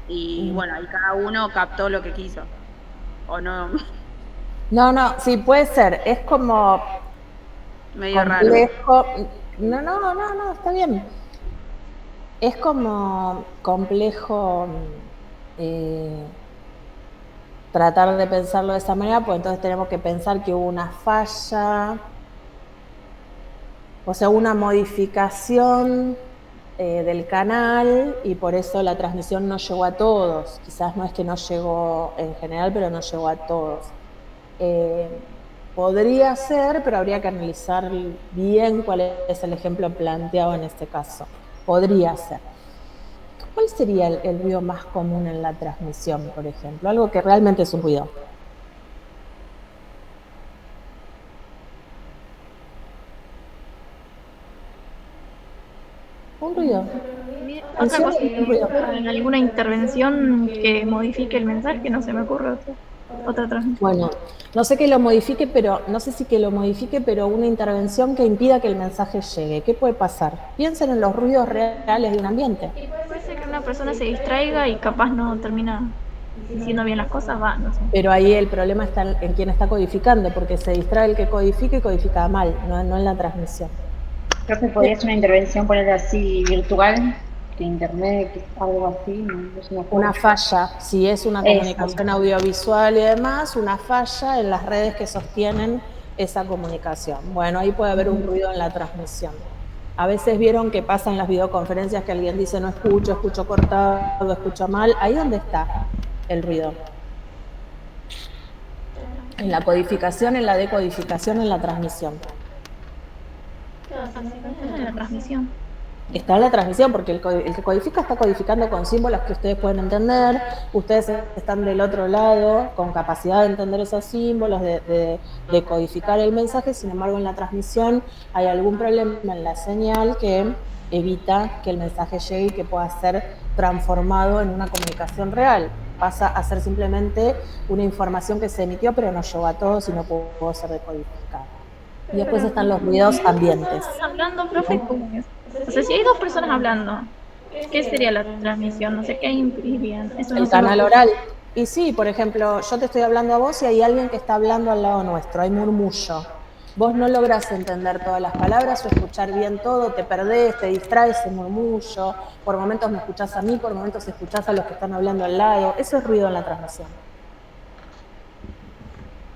Speaker 8: Y bueno, ahí cada uno captó lo que quiso, ¿o no?
Speaker 1: No, sí, puede ser, es como
Speaker 8: medio
Speaker 1: complejo.
Speaker 8: Raro.
Speaker 1: No, está bien. Es como complejo tratar de pensarlo de esa manera, pues entonces tenemos que pensar que hubo una falla, o sea, una modificación del canal y por eso la transmisión no llegó a todos. Quizás no es que no llegó en general, pero no llegó a todos. Podría ser, pero habría que analizar bien cuál es el ejemplo planteado en este caso. Podría ser. ¿Cuál sería el ruido más común en la transmisión, por ejemplo? Algo que realmente es un ruido. Un ruido.
Speaker 2: Otra cosa, en alguna intervención que modifique el mensaje, no se me ocurre otra transmisión.
Speaker 1: Bueno, no sé que lo modifique, pero no sé si que lo modifique, pero una intervención que impida que el mensaje llegue. ¿Qué puede pasar? Piensen en los ruidos reales de un ambiente.
Speaker 2: Puede ser que una persona se distraiga y capaz no termina diciendo bien las cosas, no sé.
Speaker 1: Pero ahí el problema está en quien está codificando, porque se distrae el que codifica y codifica mal, no en la transmisión.
Speaker 3: Creo que podría ser una intervención, ponerle así, virtual, de internet, algo así.
Speaker 1: Una falla, si es una comunicación audiovisual y demás, una falla en las redes que sostienen esa comunicación. Bueno, ahí puede haber un ruido en la transmisión. A veces vieron que pasa en las videoconferencias que alguien dice no escucho cortado, escucho mal. Ahí donde está el ruido. En la codificación, en la decodificación, en la transmisión.
Speaker 2: En la transmisión.
Speaker 1: Está en la transmisión, porque el que codifica está codificando con símbolos que ustedes pueden entender, ustedes están del otro lado con capacidad de entender esos símbolos, de codificar el mensaje. Sin embargo, en la transmisión hay algún problema en la señal que evita que el mensaje llegue y que pueda ser transformado en una comunicación real. Pasa a ser simplemente una información que se emitió, pero no llegó a todos y no pudo ser decodificada. Y después están los ruidos ambientes.
Speaker 2: Hablando, profe, ¿cómo es? O sea, si hay dos personas hablando, ¿qué sería la transmisión? No sé qué imprimirían.
Speaker 1: El canal oral. Y sí, por ejemplo, yo te estoy hablando a vos y hay alguien que está hablando al lado nuestro, hay murmullo. Vos no lográs entender todas las palabras o escuchar bien todo, te perdés, te distraes ese murmullo, por momentos me escuchás a mí, por momentos escuchás a los que están hablando al lado. Eso es ruido en la transmisión.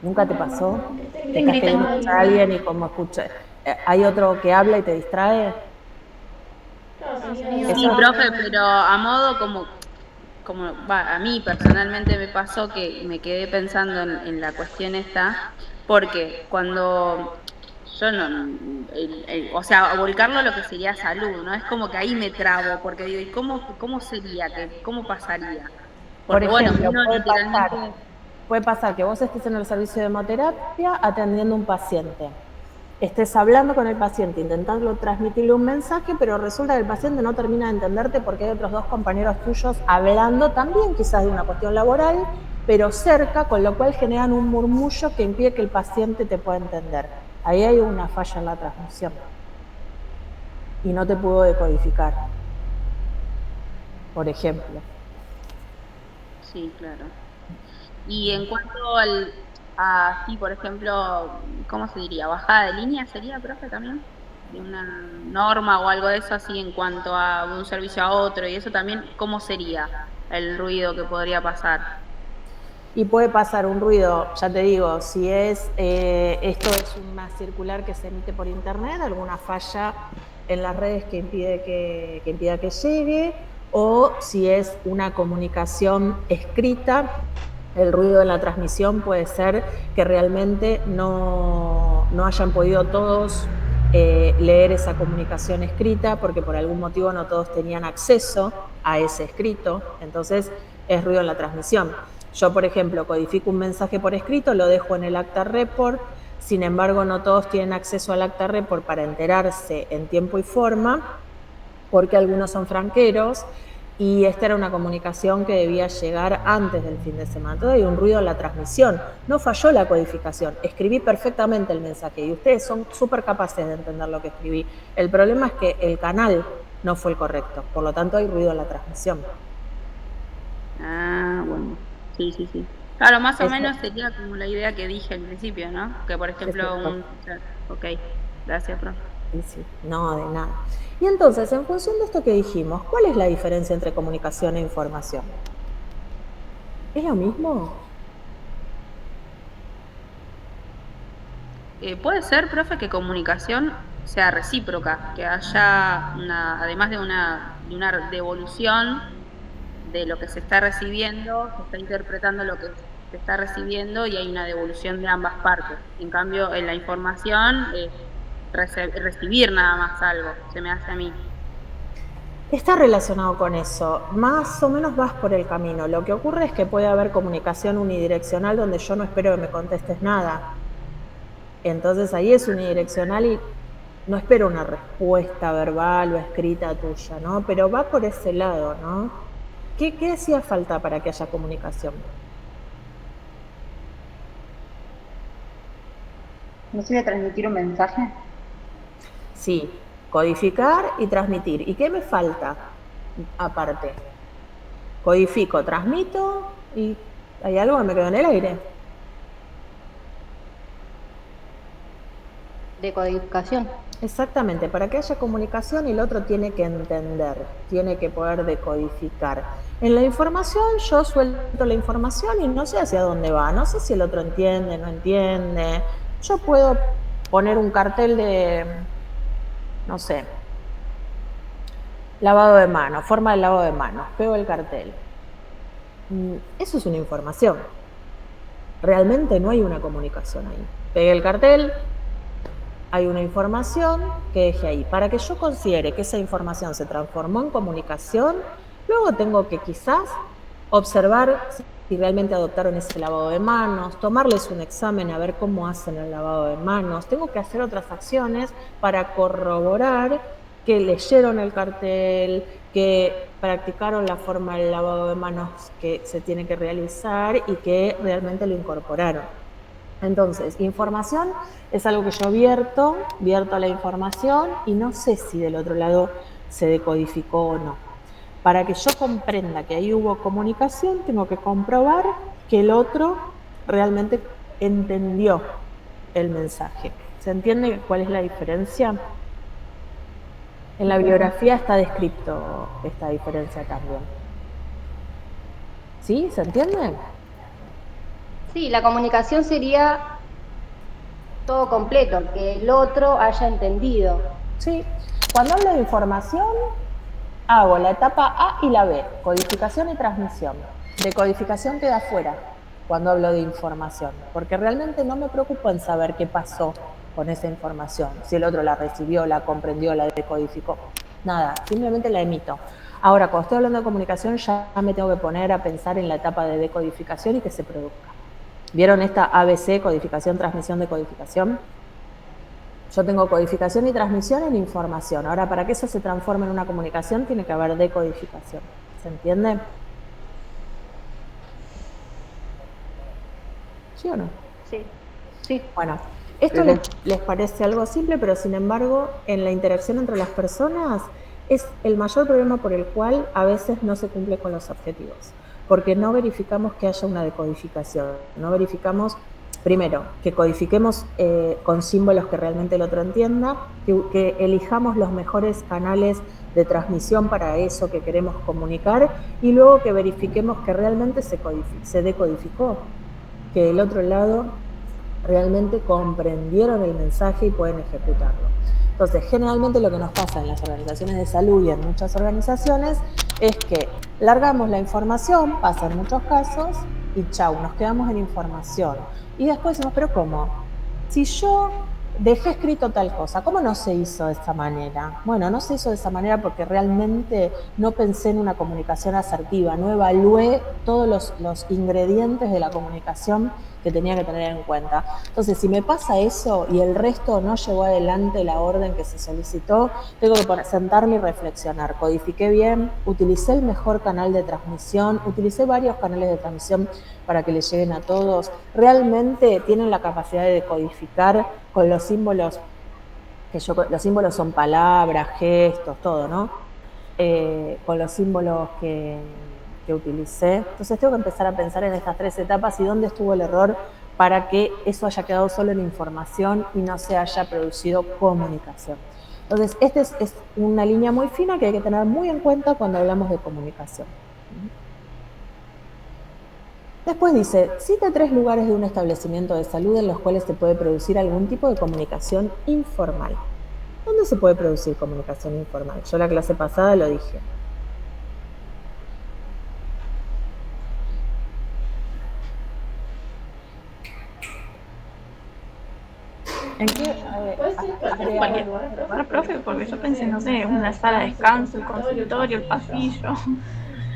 Speaker 1: ¿Nunca te pasó? Te estás queriendo escuchar a alguien y como escuchas, hay otro que habla y te distrae.
Speaker 8: Sí, profe, pero a modo como a mí personalmente me pasó que me quedé pensando en la cuestión esta, porque cuando yo no, o sea, volcarlo a lo que sería salud, ¿no? Es como que ahí me trabo, porque digo, ¿y cómo sería? ¿Cómo pasaría? Porque
Speaker 1: Por ejemplo,
Speaker 8: uno literalmente...
Speaker 1: puede pasar que vos estés en el servicio de hemoterapia atendiendo a un paciente. Estés hablando con el paciente, intentando transmitirle un mensaje, pero resulta que el paciente no termina de entenderte porque hay otros dos compañeros tuyos hablando también quizás de una cuestión laboral, pero cerca, con lo cual generan un murmullo que impide que el paciente te pueda entender. Ahí hay una falla en la transmisión y no te pudo decodificar, por ejemplo.
Speaker 8: Sí, claro. Y en cuanto sí, por ejemplo, ¿cómo se diría? ¿Bajada de línea sería, profe, también? De una norma o algo de eso así en cuanto a un servicio a otro y eso también, ¿cómo sería el ruido que podría pasar?
Speaker 1: Y puede pasar un ruido, ya te digo, si es esto es una circular que se emite por internet, alguna falla en las redes que impida que llegue, o si es una comunicación escrita, el ruido de la transmisión puede ser que realmente no hayan podido todos leer esa comunicación escrita, porque por algún motivo no todos tenían acceso a ese escrito, entonces es ruido en la transmisión. Yo, por ejemplo, codifico un mensaje por escrito, lo dejo en el acta report, sin embargo, no todos tienen acceso al acta report para enterarse en tiempo y forma, porque algunos son franqueros, y esta era una comunicación que debía llegar antes del fin de semana. Entonces hay un ruido en la transmisión. No falló la codificación, escribí perfectamente el mensaje y ustedes son súper capaces de entender lo que escribí. El problema es que el canal no fue el correcto, por lo tanto hay ruido en la transmisión.
Speaker 8: Ah, bueno. Sí. Claro, más o menos sería como la idea que dije al principio, ¿no? Que por ejemplo Ok, gracias, profe.
Speaker 1: Sí, no, de nada. Y entonces, en función de esto que dijimos, ¿cuál es la diferencia entre comunicación e información? ¿Es lo mismo?
Speaker 8: Puede ser, profe, que comunicación sea recíproca, que haya además de una devolución de lo que se está recibiendo, se está interpretando lo que se está recibiendo y hay una devolución de ambas partes. En cambio, en la información, recibir nada más algo, se me hace a mí.
Speaker 1: Está relacionado con eso, más o menos vas por el camino. Lo que ocurre es que puede haber comunicación unidireccional donde yo no espero que me contestes nada. Entonces ahí es unidireccional y no espero una respuesta verbal o escrita tuya, ¿no? Pero va por ese lado, ¿no? ¿Qué hacía falta para que haya comunicación?
Speaker 3: ¿No sería transmitir un mensaje?
Speaker 1: Sí, codificar y transmitir. ¿Y qué me falta aparte? Codifico, transmito y hay algo que me quedó en el aire.
Speaker 7: Decodificación.
Speaker 1: Exactamente, para que haya comunicación el otro tiene que entender, tiene que poder decodificar. En la información yo suelto la información y no sé hacia dónde va, no sé si el otro entiende, no entiende. Yo puedo poner un cartel de, no sé, lavado de manos, forma de lavado de manos, pego el cartel. Eso es una información. Realmente no hay una comunicación ahí. Pegué el cartel, hay una información que dejé ahí. Para que yo considere que esa información se transformó en comunicación, luego tengo que quizás observar si realmente adoptaron ese lavado de manos, tomarles un examen a ver cómo hacen el lavado de manos. Tengo que hacer otras acciones para corroborar que leyeron el cartel, que practicaron la forma del lavado de manos que se tiene que realizar y que realmente lo incorporaron. Entonces, información es algo que yo vierto la información y no sé si del otro lado se decodificó o no. Para que yo comprenda que ahí hubo comunicación, tengo que comprobar que el otro realmente entendió el mensaje. ¿Se entiende cuál es la diferencia? En la bibliografía está descrito esta diferencia también. ¿Sí? ¿Se entiende?
Speaker 7: Sí, la comunicación sería todo completo, que el otro haya entendido.
Speaker 1: Sí. Cuando hablo de información, hago la etapa A y la B, codificación y transmisión. Decodificación queda fuera cuando hablo de información, porque realmente no me preocupo en saber qué pasó con esa información, si el otro la recibió, la comprendió, la decodificó. Nada, simplemente la emito. Ahora, cuando estoy hablando de comunicación, ya me tengo que poner a pensar en la etapa de decodificación y que se produzca. ¿Vieron esta ABC, codificación, transmisión, decodificación? Yo tengo codificación y transmisión en información. Ahora, para que eso se transforme en una comunicación, tiene que haber decodificación. ¿Se entiende? ¿Sí o no?
Speaker 7: Sí. Sí.
Speaker 1: Bueno, esto les parece algo simple, pero sin embargo, en la interacción entre las personas es el mayor problema por el cual a veces no se cumple con los objetivos. Porque no verificamos que haya una decodificación. No verificamos, primero, que codifiquemos con símbolos que realmente el otro entienda, que elijamos los mejores canales de transmisión para eso que queremos comunicar y luego que verifiquemos que realmente se decodificó, que el otro lado realmente comprendieron el mensaje y pueden ejecutarlo. Entonces, generalmente lo que nos pasa en las organizaciones de salud y en muchas organizaciones es que largamos la información, pasa en muchos casos, y chau, nos quedamos en información. Y después decimos, ¿pero cómo? Si yo dejé escrito tal cosa, ¿cómo no se hizo de esa manera? Bueno, no se hizo de esa manera porque realmente no pensé en una comunicación asertiva, no evalué todos los ingredientes de la comunicación que tenía que tener en cuenta. Entonces, si me pasa eso y el resto no llevó adelante la orden que se solicitó, tengo que sentarme y reflexionar. Codifiqué bien, utilicé el mejor canal de transmisión, utilicé varios canales de transmisión para que le lleguen a todos. Realmente tienen la capacidad de decodificar con los símbolos, los símbolos son palabras, gestos, todo, ¿no? Con los símbolos que utilicé. Entonces tengo que empezar a pensar en estas 3 etapas y dónde estuvo el error para que eso haya quedado solo en información y no se haya producido comunicación. Entonces, esta es una línea muy fina que hay que tener muy en cuenta cuando hablamos de comunicación. Después dice, cita 3 lugares de un establecimiento de salud en los cuales se puede producir algún tipo de comunicación informal. ¿Dónde se puede producir comunicación informal? Yo la clase pasada lo dije.
Speaker 2: ¿En qué? Cualquier lugar, profe, porque yo pensé, no sé, una sala de descanso, el consultorio, el pasillo.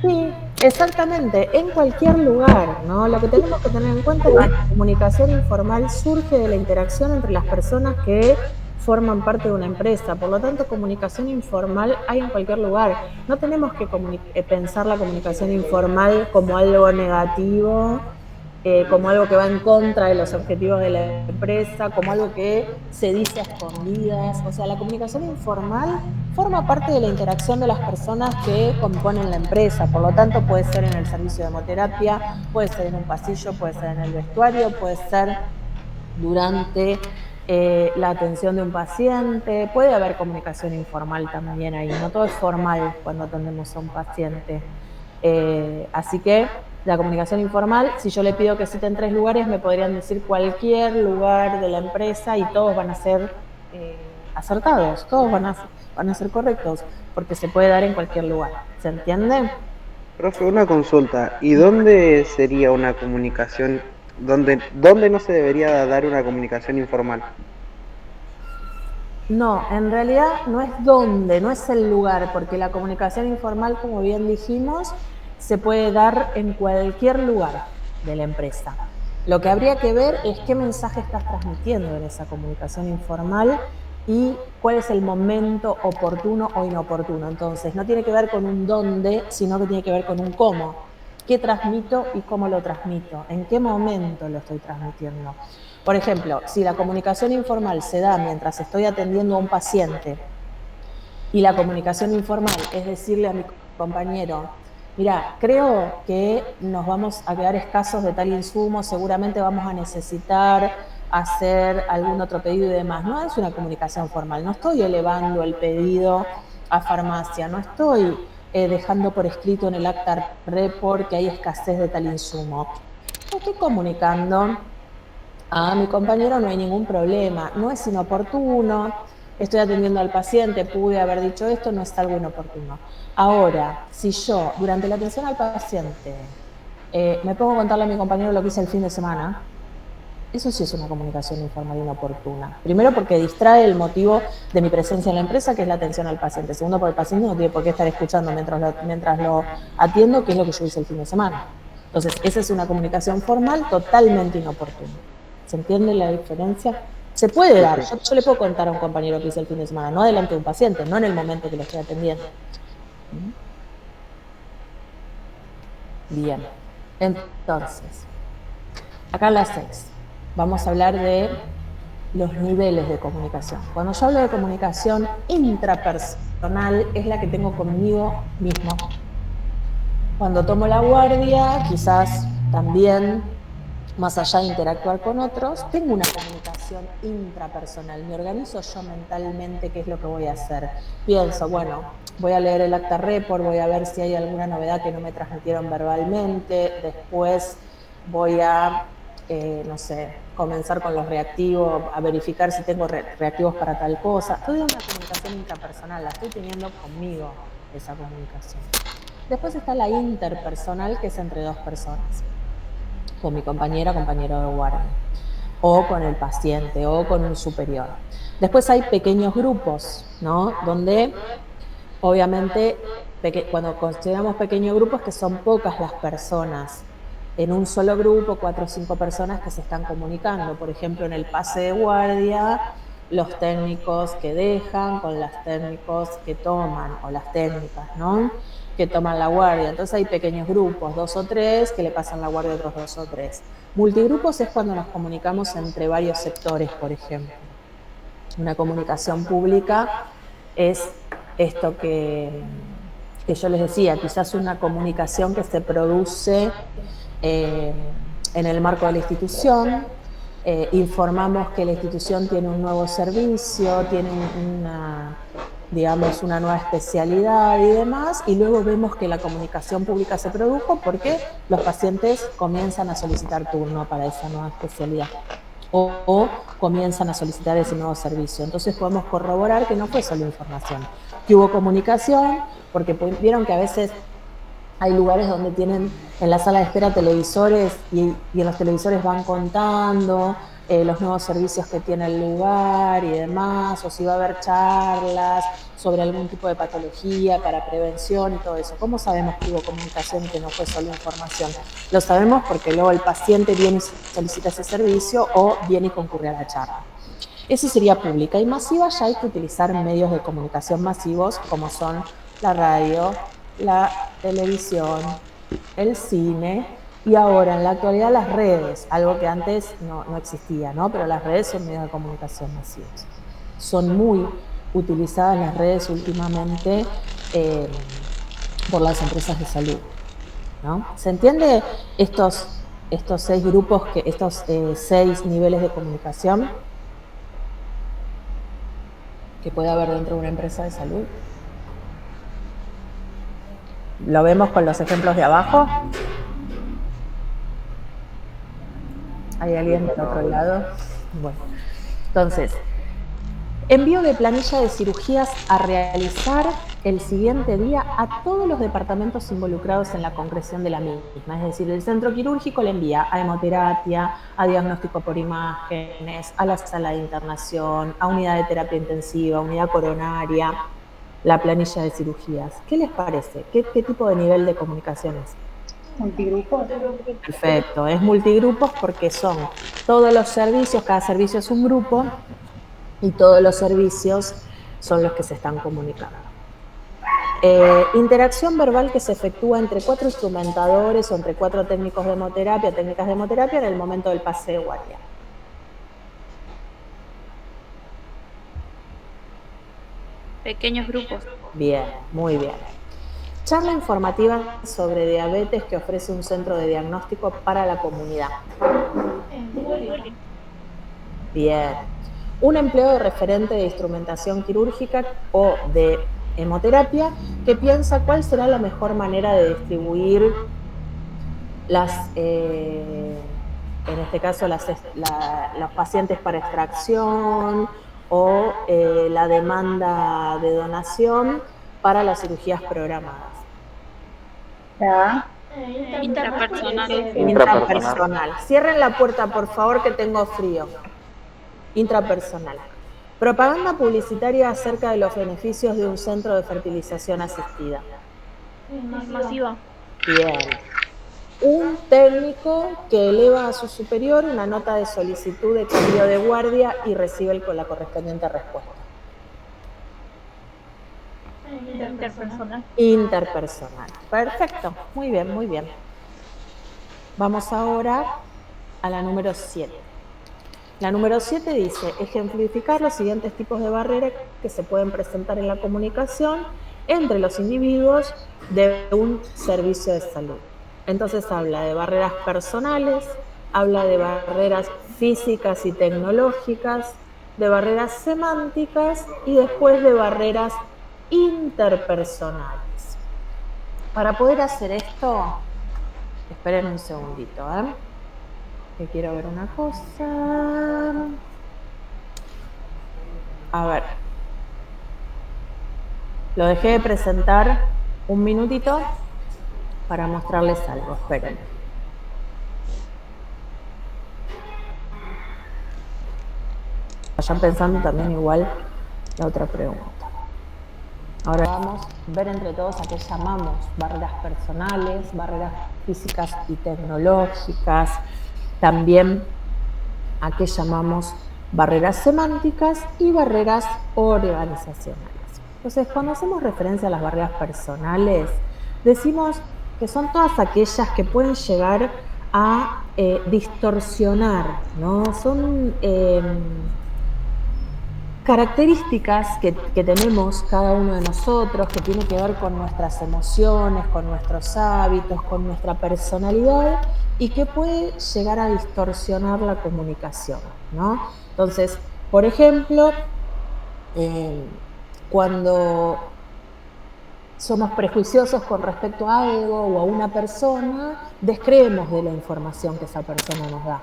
Speaker 1: Sí, exactamente, en cualquier lugar, ¿no? Lo que tenemos que tener en cuenta es que la comunicación informal surge de la interacción entre las personas que forman parte de una empresa. Por lo tanto, comunicación informal hay en cualquier lugar. No tenemos que pensar la comunicación informal como algo negativo, como algo que va en contra de los objetivos de la empresa, como algo que se dice a escondidas. O sea, la comunicación informal forma parte de la interacción de las personas que componen la empresa. Por lo tanto, puede ser en el servicio de hemoterapia, puede ser en un pasillo, puede ser en el vestuario, puede ser durante la atención de un paciente. Puede haber comunicación informal también ahí. No todo es formal cuando atendemos a un paciente. Así que la comunicación informal, si yo le pido que citen 3 lugares, me podrían decir cualquier lugar de la empresa y todos van a ser acertados, todos van a ser correctos, porque se puede dar en cualquier lugar. ¿Se entiende?
Speaker 9: Profe, una consulta. ¿Y dónde sería una comunicación, dónde no se debería dar una comunicación informal?
Speaker 1: No, en realidad no es dónde, no es el lugar, porque la comunicación informal, como bien dijimos, se puede dar en cualquier lugar de la empresa. Lo que habría que ver es qué mensaje estás transmitiendo en esa comunicación informal y cuál es el momento oportuno o inoportuno. Entonces, no tiene que ver con un dónde, sino que tiene que ver con un cómo. ¿Qué transmito y cómo lo transmito? ¿En qué momento lo estoy transmitiendo? Por ejemplo, si la comunicación informal se da mientras estoy atendiendo a un paciente y la comunicación informal es decirle a mi compañero, mira, creo que nos vamos a quedar escasos de tal insumo, seguramente vamos a necesitar hacer algún otro pedido y demás. No es una comunicación formal, no estoy elevando el pedido a farmacia, no estoy dejando por escrito en el acta report que hay escasez de tal insumo. Estoy comunicando a mi compañero, no hay ningún problema, no es inoportuno, estoy atendiendo al paciente, pude haber dicho esto, no es algo inoportuno. Ahora, si yo, durante la atención al paciente, me pongo a contarle a mi compañero lo que hice el fin de semana, eso sí es una comunicación informal inoportuna. Primero, porque distrae el motivo de mi presencia en la empresa, que es la atención al paciente. Segundo, porque el paciente no tiene por qué estar escuchando mientras lo atiendo qué es lo que yo hice el fin de semana. Entonces, esa es una comunicación formal totalmente inoportuna. ¿Se entiende la diferencia? Se puede dar. Yo le puedo contar a un compañero que hice el fin de semana, no delante de un paciente, no en el momento que lo estoy atendiendo. Bien. Entonces, acá en la 6 vamos a hablar de los niveles de comunicación. Cuando yo hablo de comunicación intrapersonal, es la que tengo conmigo mismo. Cuando tomo la guardia, quizás también, más allá de interactuar con otros, tengo una comunicación intrapersonal. Me organizo yo mentalmente qué es lo que voy a hacer. Pienso, bueno, voy a leer el acta report, voy a ver si hay alguna novedad que no me transmitieron verbalmente, después voy a, no sé, comenzar con los reactivos, a verificar si tengo reactivos para tal cosa. Estoy en una comunicación intrapersonal, la estoy teniendo conmigo, esa comunicación. Después está la interpersonal, que es entre dos personas, con mi compañero de guardia, o con el paciente, o con un superior. Después hay pequeños grupos, ¿no? Donde, obviamente, cuando consideramos pequeños grupos, que son pocas las personas, en un solo grupo, 4 o 5 personas que se están comunicando. Por ejemplo, en el pase de guardia, los técnicos que dejan con los técnicos que toman, o las técnicas, ¿no?, que toman la guardia. Entonces hay pequeños grupos, 2 o 3, que le pasan la guardia a otros 2 o 3. Multigrupos es cuando nos comunicamos entre varios sectores, por ejemplo. Una comunicación pública es esto que yo les decía, quizás una comunicación que se produce en el marco de la institución, informamos que la institución tiene un nuevo servicio, tiene una nueva especialidad y demás, y luego vemos que la comunicación pública se produjo porque los pacientes comienzan a solicitar turno para esa nueva especialidad o comienzan a solicitar ese nuevo servicio. Entonces podemos corroborar que no fue solo información, que hubo comunicación, porque vieron que a veces hay lugares donde tienen en la sala de espera televisores y en los televisores van contando los nuevos servicios que tiene el lugar y demás, o si va a haber charlas sobre algún tipo de patología para prevención y todo eso. ¿Cómo sabemos que hubo comunicación y que no fue solo información? Lo sabemos porque luego el paciente viene y solicita ese servicio o viene y concurre a la charla. Eso sería pública. Y masiva ya hay que utilizar medios de comunicación masivos como son la radio, la televisión, el cine y ahora en la actualidad las redes, algo que antes no existía, ¿no? Pero las redes son medios de comunicación masivos. Son muy utilizadas las redes últimamente por las empresas de salud, ¿no? ¿Se entiende estos 6 grupos, estos 6 niveles de comunicación que puede haber dentro de una empresa de salud? ¿Lo vemos con los ejemplos de abajo? ¿Hay alguien del otro lado? Bueno, entonces, Envío de planilla de cirugías a realizar el siguiente día a todos los departamentos involucrados en la concreción de la misma. Es decir, el centro quirúrgico le envía a hemoterapia, a diagnóstico por imágenes, a la sala de internación, a unidad de terapia intensiva, unidad coronaria, la planilla de cirugías. ¿Qué les parece? ¿Qué tipo de nivel de comunicación es?
Speaker 3: Multigrupos.
Speaker 1: Perfecto, es multigrupos porque son todos los servicios, cada servicio es un grupo y todos los servicios son los que se están comunicando. Interacción verbal que se efectúa entre 4 instrumentadores o entre 4 técnicos de hemoterapia, técnicas de hemoterapia en el momento del pase de guardia.
Speaker 8: Pequeños grupos.
Speaker 1: Bien, muy bien. Charla informativa sobre diabetes que ofrece un centro de diagnóstico para la comunidad. Bien. Un empleo de referente de instrumentación quirúrgica o de hemoterapia que piensa cuál será la mejor manera de distribuir en este caso, los pacientes para extracción o la demanda de donación para las cirugías programadas. Intrapersonal. Cierren la puerta, por favor, que tengo frío. Intrapersonal. Propaganda publicitaria acerca de los beneficios de un centro de fertilización asistida.
Speaker 2: Masiva.
Speaker 1: Bien. Un técnico que eleva a su superior una nota de solicitud de cambio de guardia y recibe la correspondiente respuesta. Interpersonal. Perfecto. Muy bien, muy bien. Vamos ahora a la número 7. La número 7 dice, ejemplificar los siguientes tipos de barreras que se pueden presentar en la comunicación entre los individuos de un servicio de salud. Entonces habla de barreras personales, habla de barreras físicas y tecnológicas, de barreras semánticas y después de barreras interpersonales. Para poder hacer esto, esperen un segundito, que quiero ver una cosa. A ver. Lo dejé de presentar un minutito para mostrarles algo. Esperen. Vayan pensando también igual la otra pregunta. Ahora vamos a ver entre todos a qué llamamos barreras personales, barreras físicas y tecnológicas, también a qué llamamos barreras semánticas y barreras organizacionales. Entonces, cuando hacemos referencia a las barreras personales, decimos que son todas aquellas que pueden llegar a distorsionar, ¿no? Son características que tenemos cada uno de nosotros, que tiene que ver con nuestras emociones, con nuestros hábitos, con nuestra personalidad y que puede llegar a distorsionar la comunicación, ¿no? Entonces, por ejemplo, cuando somos prejuiciosos con respecto a algo o a una persona, descreemos de la información que esa persona nos da,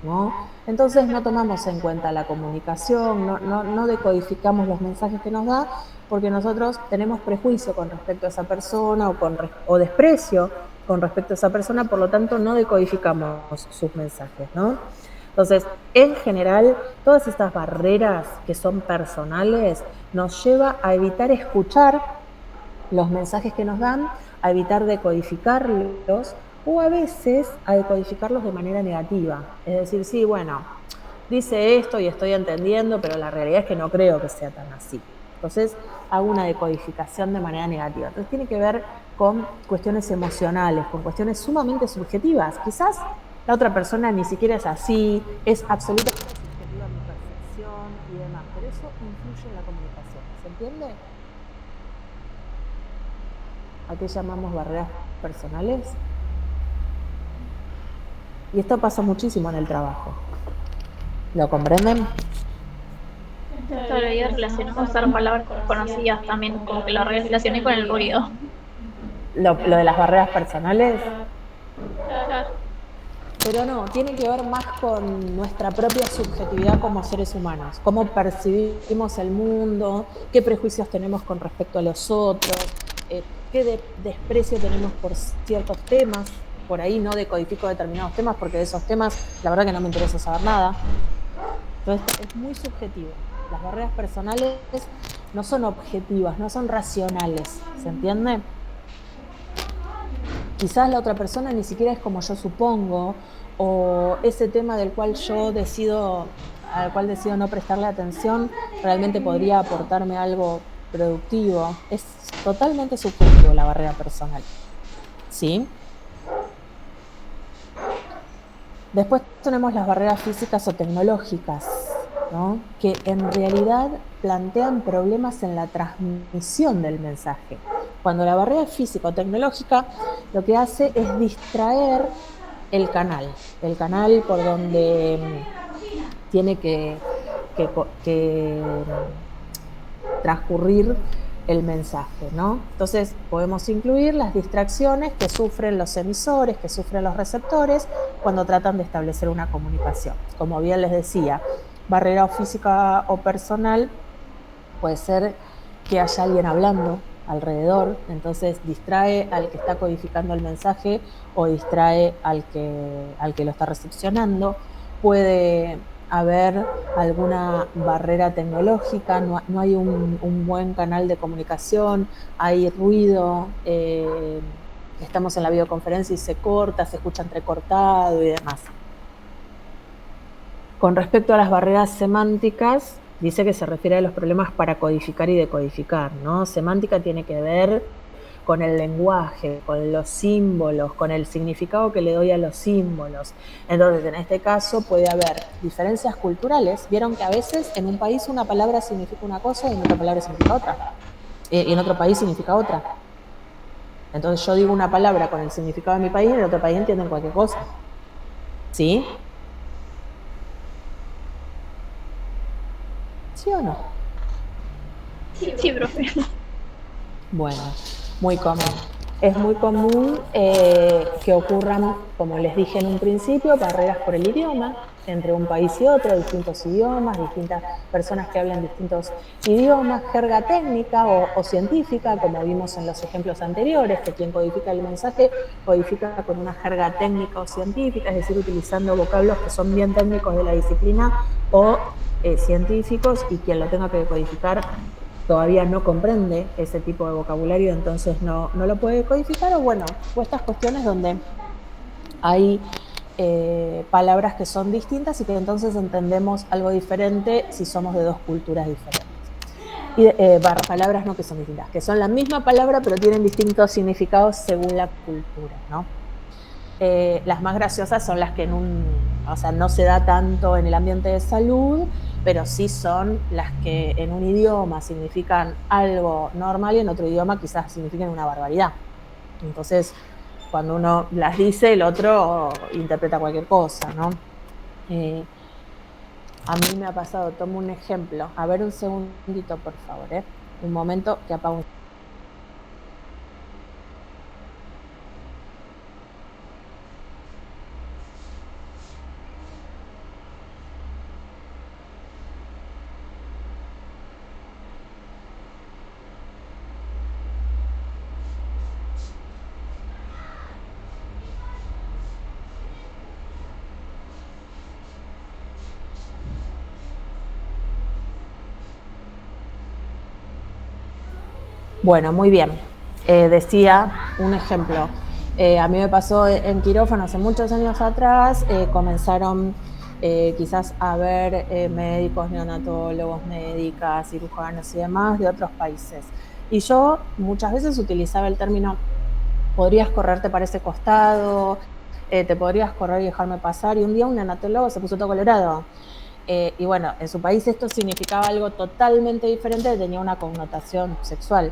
Speaker 1: ¿no? Entonces no tomamos en cuenta la comunicación, no decodificamos los mensajes que nos da porque nosotros tenemos prejuicio con respecto a esa persona o desprecio con respecto a esa persona, por lo tanto no decodificamos sus mensajes, ¿no? Entonces, en general, todas estas barreras que son personales nos lleva a evitar escuchar los mensajes que nos dan, a evitar decodificarlos o a veces a decodificarlos de manera negativa. Es decir, sí, bueno, dice esto y estoy entendiendo, pero la realidad es que no creo que sea tan así. Entonces, hago una decodificación de manera negativa. Entonces, tiene que ver con cuestiones emocionales, con cuestiones sumamente subjetivas. Quizás la otra persona ni siquiera es así, es absolutamente subjetiva mi percepción y demás, pero eso influye en la comunicación. ¿Se entiende? ¿A qué llamamos barreras personales? Y esto pasa muchísimo en el trabajo. ¿Lo comprenden?
Speaker 2: Todavía relacionamos usar palabras conocidas también, como que lo relacioné con el ruido.
Speaker 1: Lo de las barreras personales. Pero no, tiene que ver más con nuestra propia subjetividad como seres humanos, cómo percibimos el mundo, qué prejuicios tenemos con respecto a los otros, qué desprecio tenemos por ciertos temas. Por ahí no decodifico determinados temas porque de esos temas la verdad que no me interesa saber nada. Entonces es muy subjetivo. Las barreras personales no son objetivas, no son racionales, ¿se entiende? Quizás la otra persona ni siquiera es como yo supongo, o ese tema al cual decido no prestarle atención, realmente podría aportarme algo productivo. Es totalmente subjetivo la barrera personal. ¿Sí? Después tenemos las barreras físicas o tecnológicas, ¿no? Que en realidad plantean problemas en la transmisión del mensaje. Cuando la barrera física o tecnológica lo que hace es distraer el canal por donde tiene que transcurrir el mensaje, ¿no? Entonces podemos incluir las distracciones que sufren los emisores, que sufren los receptores cuando tratan de establecer una comunicación. Como bien les decía, barrera física o personal puede ser que haya alguien hablando alrededor, entonces distrae al que está codificando el mensaje o distrae al que lo está recepcionando. Puede haber alguna barrera tecnológica, no hay un buen canal de comunicación, hay ruido, estamos en la videoconferencia y se corta, se escucha entrecortado y demás. Con respecto a las barreras semánticas, dice que se refiere a los problemas para codificar y decodificar, ¿no? Semántica tiene que ver con el lenguaje, con los símbolos, con el significado que le doy a los símbolos. Entonces, en este caso puede haber diferencias culturales. Vieron que a veces en un país una palabra significa una cosa y en otra palabra significa otra. Y en otro país significa otra. Entonces yo digo una palabra con el significado de mi país y en el otro país entienden cualquier cosa. ¿Sí? ¿Sí o no?
Speaker 2: Sí, profe.
Speaker 1: Bueno, muy común. Es muy común que ocurran, como les dije en un principio, barreras por el idioma, entre un país y otro, distintos idiomas, distintas personas que hablan distintos idiomas, jerga técnica o científica, como vimos en los ejemplos anteriores, que quien codifica el mensaje codifica con una jerga técnica o científica, es decir, utilizando vocablos que son bien técnicos de la disciplina o científicos, y quien lo tenga que codificar todavía no comprende ese tipo de vocabulario, entonces no lo puede codificar, o estas cuestiones donde hay palabras que son distintas y que entonces entendemos algo diferente si somos de dos culturas diferentes. Y palabras no que son distintas, que son la misma palabra pero tienen distintos significados según la cultura, ¿no? Las más graciosas son las que no se da tanto en el ambiente de salud, pero sí son las que en un idioma significan algo normal y en otro idioma quizás signifiquen una barbaridad. Entonces, cuando uno las dice, el otro interpreta cualquier cosa, ¿no? A mí me ha pasado, tomo un ejemplo. A ver, un segundito, por favor, un momento que apago un... Bueno, muy bien. Decía un ejemplo. A mí me pasó en quirófano hace muchos años atrás, comenzaron quizás a ver médicos, neonatólogos, médicas, cirujanos y demás de otros países. Y yo muchas veces utilizaba el término, podrías correrte para ese costado, te podrías correr y dejarme pasar. Y un día un neonatólogo se puso todo colorado. Y bueno, en su país esto significaba algo totalmente diferente, tenía una connotación sexual.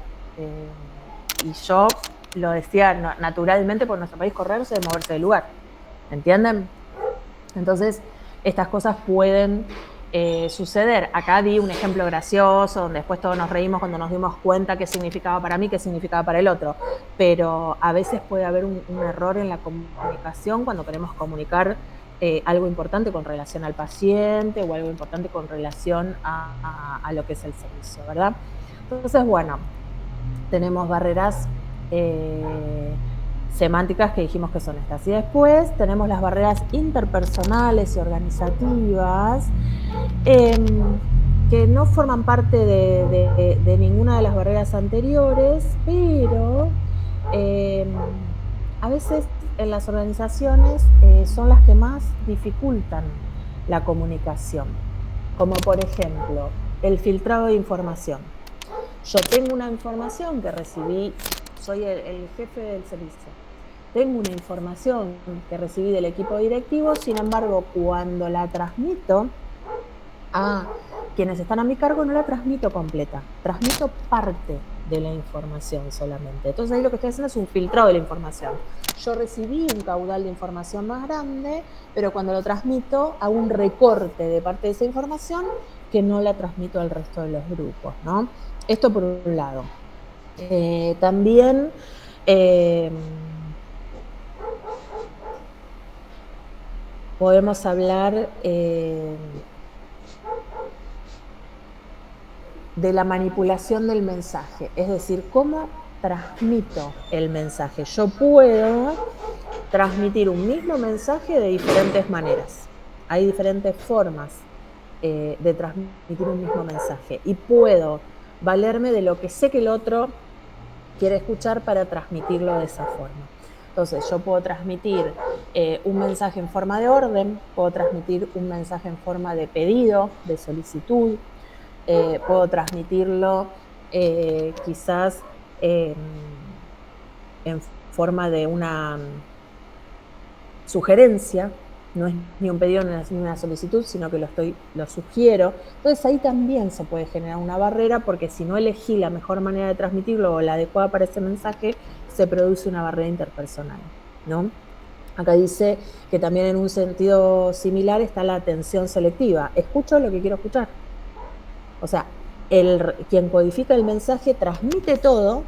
Speaker 1: Y yo lo decía naturalmente, por nuestro país correrse de moverse del lugar, ¿entienden? Entonces estas cosas pueden suceder. Acá di un ejemplo gracioso, donde después todos nos reímos cuando nos dimos cuenta qué significaba para mí, qué significaba para el otro. Pero a veces puede haber un error en la comunicación cuando queremos comunicar algo importante con relación al paciente o algo importante con relación a lo que es el servicio, ¿verdad? Entonces, bueno, tenemos barreras semánticas que dijimos que son estas. Y después tenemos las barreras interpersonales y organizativas, que no forman parte de ninguna de las barreras anteriores, pero a veces en las organizaciones son las que más dificultan la comunicación. Como por ejemplo, el filtrado de información. Yo tengo una información que recibí, soy el jefe del servicio. Tengo una información que recibí del equipo directivo, sin embargo, cuando la transmito a quienes están a mi cargo, no la transmito completa, transmito parte de la información solamente. Entonces ahí lo que estoy haciendo es un filtrado de la información. Yo recibí un caudal de información más grande, pero cuando lo transmito hago un recorte de parte de esa información que no la transmito al resto de los grupos, ¿no? Esto por un lado. También podemos hablar de la manipulación del mensaje, es decir, cómo transmito el mensaje. Yo puedo transmitir un mismo mensaje de diferentes maneras. Hay diferentes formas de transmitir un mismo mensaje y puedo valerme de lo que sé que el otro quiere escuchar para transmitirlo de esa forma. Entonces yo puedo transmitir un mensaje en forma de orden, puedo transmitir un mensaje en forma de pedido, de solicitud, puedo transmitirlo quizás en forma de una sugerencia, no es ni un pedido ni una solicitud, sino que lo sugiero. Entonces ahí también se puede generar una barrera, porque si no elegí la mejor manera de transmitirlo o la adecuada para ese mensaje, se produce una barrera interpersonal, ¿no? Acá dice que también en un sentido similar está la atención selectiva. Escucho lo que quiero escuchar. O sea, quien codifica el mensaje transmite todo,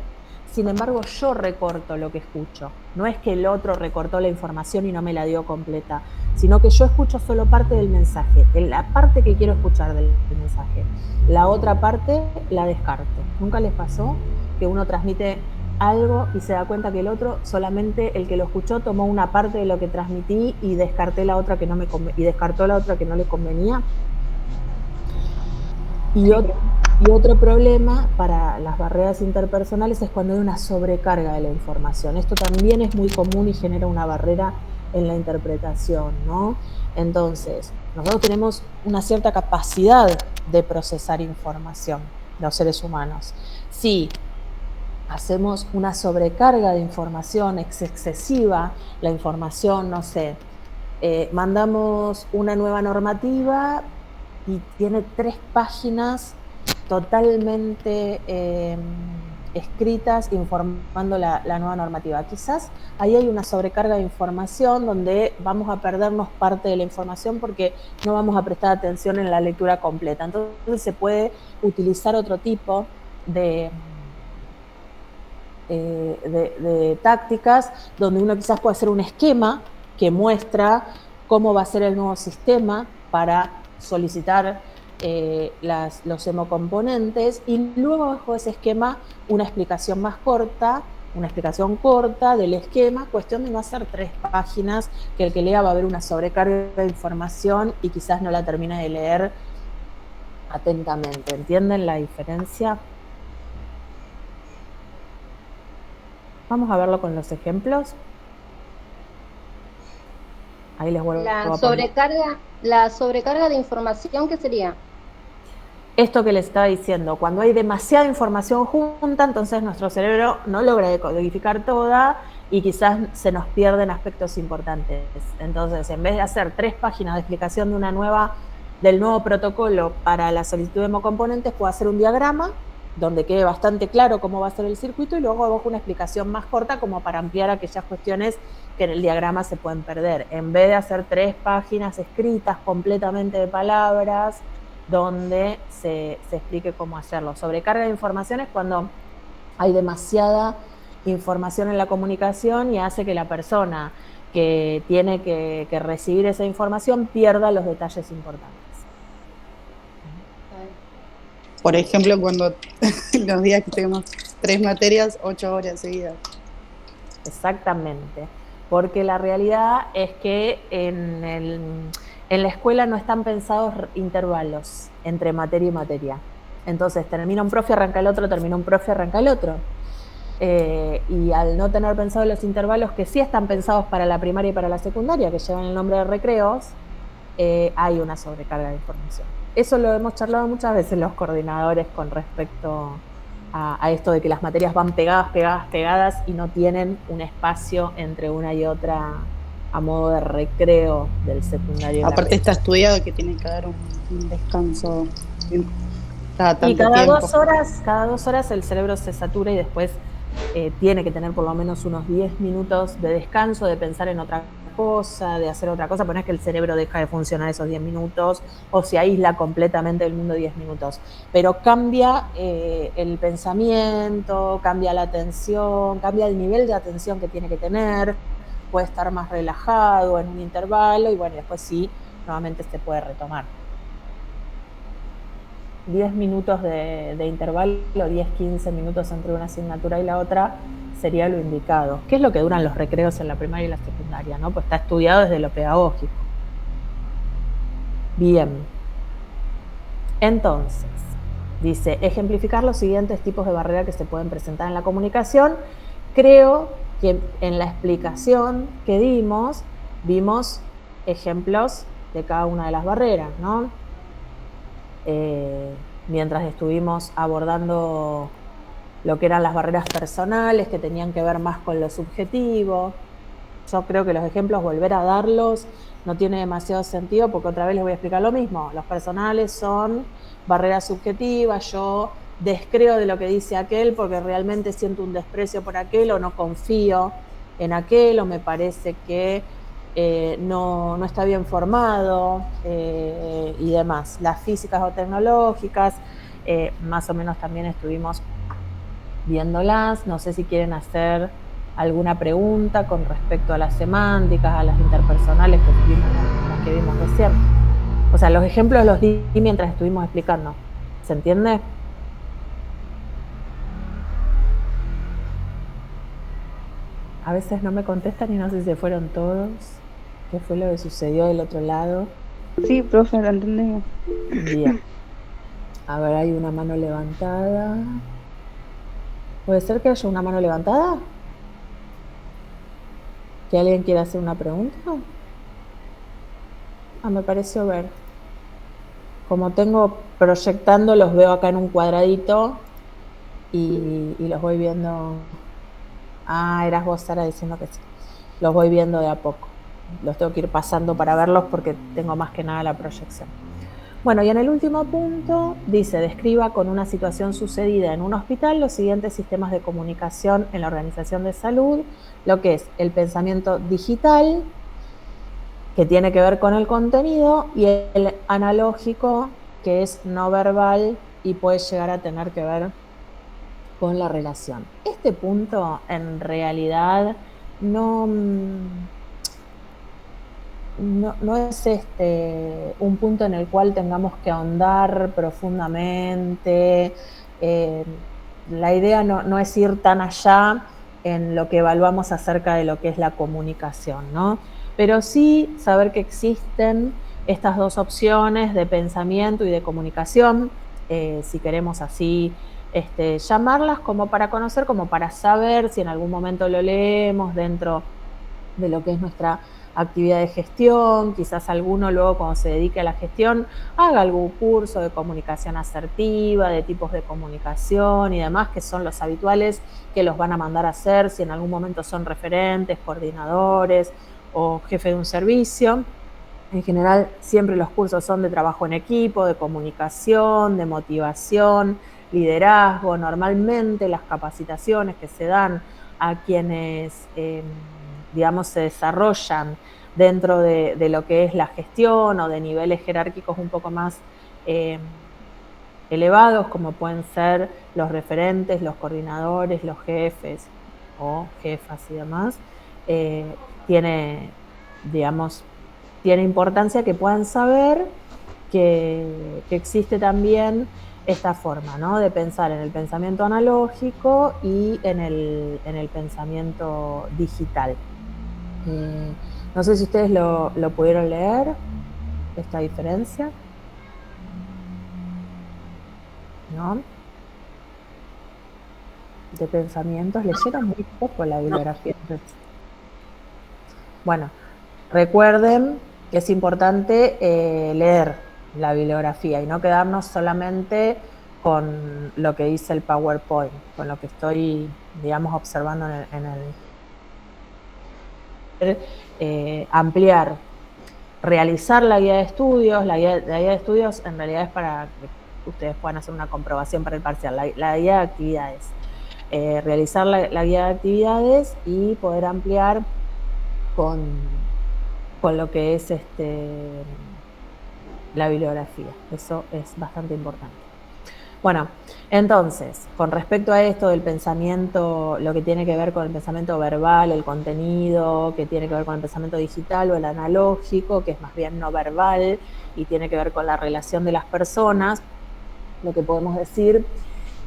Speaker 1: sin embargo yo recorto lo que escucho. No es que el otro recortó la información y no me la dio completa, sino que yo escucho solo parte del mensaje, la parte que quiero escuchar del mensaje. La otra parte la descarto. ¿Nunca les pasó que uno transmite algo y se da cuenta que el otro, solamente el que lo escuchó, tomó una parte de lo que transmití y descartó la otra que no le convenía? Y otro problema para las barreras interpersonales es cuando hay una sobrecarga de la información. Esto también es muy común y genera una barrera en la interpretación, ¿no? Entonces, nosotros tenemos una cierta capacidad de procesar información, los seres humanos. Si hacemos una sobrecarga de información excesiva, la información, no sé, mandamos una nueva normativa y tiene 3 páginas totalmente escritas informando la nueva normativa. Quizás ahí hay una sobrecarga de información donde vamos a perdernos parte de la información porque no vamos a prestar atención en la lectura completa. Entonces se puede utilizar otro tipo de tácticas donde uno quizás puede hacer un esquema que muestra cómo va a ser el nuevo sistema para solicitar los hemocomponentes, y luego bajo ese esquema una explicación más corta, una explicación corta del esquema, cuestión de no hacer 3 páginas que el que lea va a haber una sobrecarga de información y quizás no la termine de leer atentamente. ¿Entienden la diferencia? Vamos a verlo con los ejemplos. Ahí les vuelvo a poner.
Speaker 7: La sobrecarga de información, ¿qué sería?
Speaker 1: Esto que les estaba diciendo, cuando hay demasiada información junta, entonces nuestro cerebro no logra decodificar toda y quizás se nos pierden aspectos importantes. Entonces, en vez de hacer 3 páginas de explicación del nuevo protocolo para la solicitud de hemocomponentes, puedo hacer un diagrama donde quede bastante claro cómo va a ser el circuito, y luego abajo una explicación más corta como para ampliar aquellas cuestiones que en el diagrama se pueden perder. En vez de hacer 3 páginas escritas completamente de palabras, donde se explique cómo hacerlo. Sobrecarga de información es cuando hay demasiada información en la comunicación y hace que la persona que tiene que recibir esa información pierda los detalles importantes.
Speaker 6: Por ejemplo, cuando los días que tenemos 3 materias, 8 horas seguidas.
Speaker 1: Exactamente, porque la realidad es que en la escuela no están pensados intervalos entre materia y materia. Entonces termina un profe, arranca el otro, termina un profe, arranca el otro. Y al no tener pensados los intervalos que sí están pensados para la primaria y para la secundaria, que llevan el nombre de recreos, hay una sobrecarga de información. Eso lo hemos charlado muchas veces los coordinadores con respecto a esto de que las materias van pegadas y no tienen un espacio entre una y otra a modo de recreo del secundario.
Speaker 6: Aparte está estudiado que tiene que dar un descanso cada tanto
Speaker 1: y cada
Speaker 6: tiempo.
Speaker 1: 2 horas el cerebro se satura y después tiene que tener por lo menos unos 10 minutos de descanso, de pensar en otra cosa, de hacer otra cosa, pero no es que el cerebro deja de funcionar esos 10 minutos o se aísla completamente del mundo 10 minutos, pero cambia el pensamiento, cambia la atención, cambia el nivel de atención que tiene que tener, puede estar más relajado en un intervalo y bueno, después sí, nuevamente se puede retomar. 10 minutos de intervalo, 10-15 minutos entre una asignatura y la otra sería lo indicado. ¿Qué es lo que duran los recreos en la primaria y la secundaria, ¿no? Pues está estudiado desde lo pedagógico. Bien. Entonces, dice, ejemplificar los siguientes tipos de barreras que se pueden presentar en la comunicación. Creo que en la explicación que dimos, vimos ejemplos de cada una de las barreras, ¿no? Mientras estuvimos abordando lo que eran las barreras personales, que tenían que ver más con lo subjetivo. Yo creo que los ejemplos, volver a darlos, no tiene demasiado sentido, porque otra vez les voy a explicar lo mismo. Los personales son barreras subjetivas, yo descreo de lo que dice aquel porque realmente siento un desprecio por aquel, o no confío en aquel, o me parece que no está bien formado y demás. Las físicas o tecnológicas, más o menos también estuvimos viéndolas. No sé si quieren hacer alguna pregunta con respecto a las semánticas, a las interpersonales que vimos recién. O sea, los ejemplos los di mientras estuvimos explicando. ¿Se entiende? A veces no me contestan y no sé si se fueron todos. ¿Qué fue lo que sucedió del otro lado?
Speaker 8: Sí, profe, lo entendemos.
Speaker 1: Bien. A ver, hay una mano levantada. ¿Puede ser que haya una mano levantada? ¿Que alguien quiera hacer una pregunta? Me pareció ver. Como tengo proyectando, los veo acá en un cuadradito y los voy viendo. Eras vos, Sara, diciendo que sí. Los voy viendo de a poco. Los tengo que ir pasando para verlos porque tengo más que nada la proyección. Bueno, y en el último punto dice, describa con una situación sucedida en un hospital los siguientes sistemas de comunicación en la organización de salud, lo que es el pensamiento digital, que tiene que ver con el contenido, y el analógico, que es no verbal y puede llegar a tener que ver con la relación. Este punto en realidad no es un punto en el cual tengamos que ahondar profundamente. La idea no es ir tan allá en lo que evaluamos acerca de lo que es la comunicación, ¿no? Pero sí saber que existen estas dos opciones de pensamiento y de comunicación, si queremos así llamarlas, como para conocer, como para saber si en algún momento lo leemos dentro de lo que es nuestra actividad de gestión. Quizás alguno luego, cuando se dedique a la gestión, haga algún curso de comunicación asertiva, de tipos de comunicación y demás, que son los habituales que los van a mandar a hacer si en algún momento son referentes, coordinadores o jefe de un servicio. En general, siempre los cursos son de trabajo en equipo, de comunicación, de motivación, liderazgo. Normalmente las capacitaciones que se dan a quienes, digamos, se desarrollan dentro de lo que es la gestión o de niveles jerárquicos un poco más elevados, como pueden ser los referentes, los coordinadores, los jefes o jefas y demás, tiene importancia que puedan saber que existe también esta forma, ¿no?, de pensar en el pensamiento analógico y en el pensamiento digital. No sé si ustedes lo pudieron leer, esta diferencia, ¿no?, de pensamientos. Leyeron muy poco la bibliografía. Bueno, recuerden que es importante leer la bibliografía y no quedarnos solamente con lo que dice el PowerPoint, con lo que estoy, digamos, observando ampliar, realizar la guía de estudios. La guía de estudios en realidad es para que ustedes puedan hacer una comprobación para el parcial. La guía de actividades, realizar la guía de actividades y poder ampliar con lo que es la bibliografía. Eso es bastante importante. Bueno, entonces, con respecto a esto del pensamiento, lo que tiene que ver con el pensamiento verbal, el contenido, que tiene que ver con el pensamiento digital o el analógico, que es más bien no verbal y tiene que ver con la relación de las personas, lo que podemos decir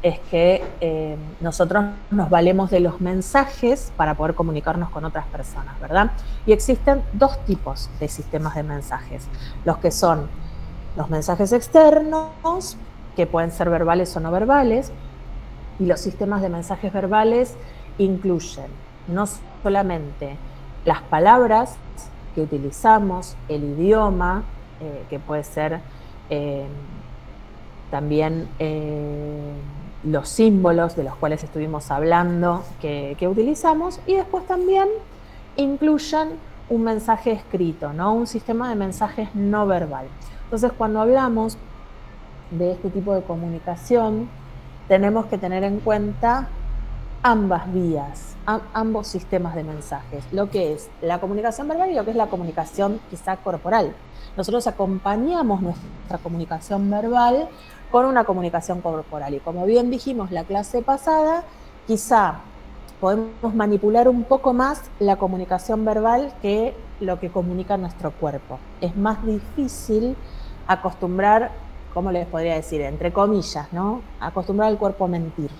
Speaker 1: es que nosotros nos valemos de los mensajes para poder comunicarnos con otras personas, ¿verdad? Y existen dos tipos de sistemas de mensajes. Los que son los mensajes externos, que pueden ser verbales o no verbales, y los sistemas de mensajes verbales incluyen no solamente las palabras que utilizamos, el idioma, que puede ser también los símbolos de los cuales estuvimos hablando que utilizamos, y después también incluyen un mensaje escrito, ¿no?, un sistema de mensajes no verbal. Entonces, cuando hablamos de este tipo de comunicación, tenemos que tener en cuenta ambas vías, ambos sistemas de mensajes, lo que es la comunicación verbal y lo que es la comunicación quizá corporal. Nosotros acompañamos nuestra comunicación verbal con una comunicación corporal, y como bien dijimos la clase pasada, quizá podemos manipular un poco más la comunicación verbal que lo que comunica nuestro cuerpo. Es más difícil acostumbrar, ¿cómo les podría decir? Entre comillas, ¿no?, acostumbrar al cuerpo a mentir,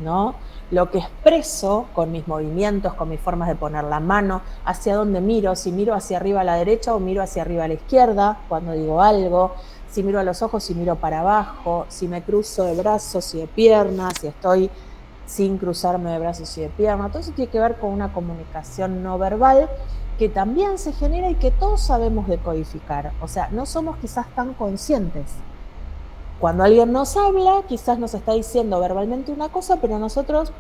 Speaker 1: ¿no? Lo que expreso con mis movimientos, con mis formas de poner la mano, hacia dónde miro, si miro hacia arriba a la derecha o miro hacia arriba a la izquierda cuando digo algo, si miro a los ojos, si miro para abajo, si me cruzo de brazos y de piernas, si estoy sin cruzarme de brazos y de piernas. Todo eso tiene que ver con una comunicación no verbal que también se genera y que todos sabemos decodificar. O sea, no somos quizás tan conscientes. Cuando alguien nos habla, quizás nos está diciendo verbalmente una cosa, pero nosotros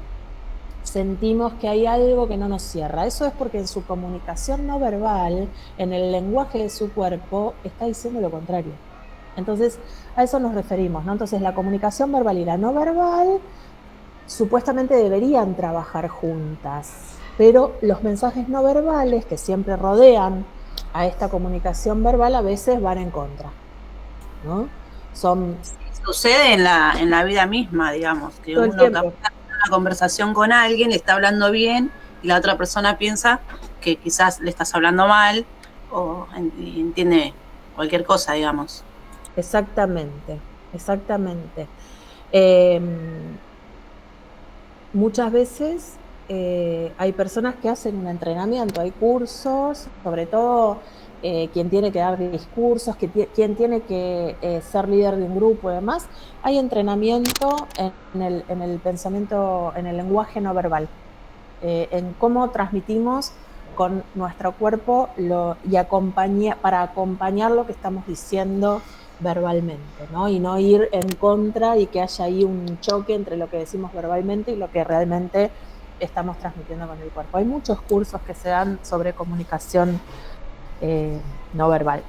Speaker 1: sentimos que hay algo que no nos cierra. Eso es porque en su comunicación no verbal, en el lenguaje de su cuerpo, está diciendo lo contrario. Entonces, a eso nos referimos, ¿no? Entonces, la comunicación verbal y la no verbal supuestamente deberían trabajar juntas, pero los mensajes no verbales que siempre rodean a esta comunicación verbal a veces van en contra, ¿no?
Speaker 10: Sucede en la vida misma, digamos, que uno está en una conversación con alguien, está hablando bien y la otra persona piensa que quizás le estás hablando mal o entiende cualquier cosa, digamos.
Speaker 1: Exactamente. Muchas veces hay personas que hacen un entrenamiento, hay cursos, sobre todo quien tiene que dar discursos, quien tiene que ser líder de un grupo y demás. Hay entrenamiento en el pensamiento, en el lenguaje no verbal, en cómo transmitimos con nuestro cuerpo para acompañar lo que estamos diciendo verbalmente, ¿no? Y no ir en contra y que haya ahí un choque entre lo que decimos verbalmente y lo que realmente estamos transmitiendo con el cuerpo. Hay muchos cursos que se dan sobre comunicación no verbal.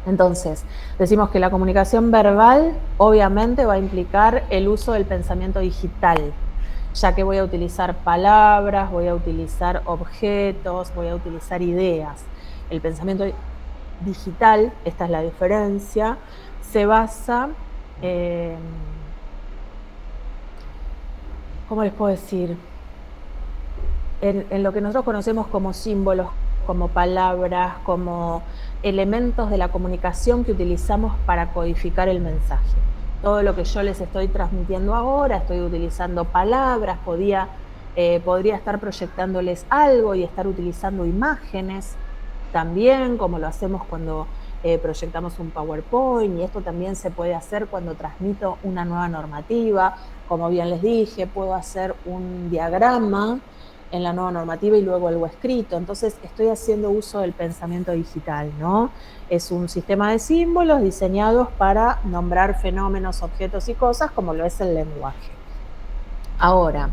Speaker 1: Entonces, decimos que la comunicación verbal obviamente va a implicar el uso del pensamiento digital, ya que voy a utilizar palabras, voy a utilizar objetos, voy a utilizar ideas. El pensamiento digital, esta es la diferencia, se basa ¿cómo les puedo decir? En lo que nosotros conocemos como símbolos, como palabras, como elementos de la comunicación que utilizamos para codificar el mensaje. Todo lo que yo les estoy transmitiendo ahora, estoy utilizando palabras, podría estar proyectándoles algo y estar utilizando imágenes también, como lo hacemos cuando proyectamos un PowerPoint, y esto también se puede hacer cuando transmito una nueva normativa. Como bien les dije, puedo hacer un diagrama en la nueva normativa y luego algo escrito. Entonces estoy haciendo uso del pensamiento digital, ¿no? Es un sistema de símbolos diseñados para nombrar fenómenos, objetos y cosas, como lo es el lenguaje. Ahora,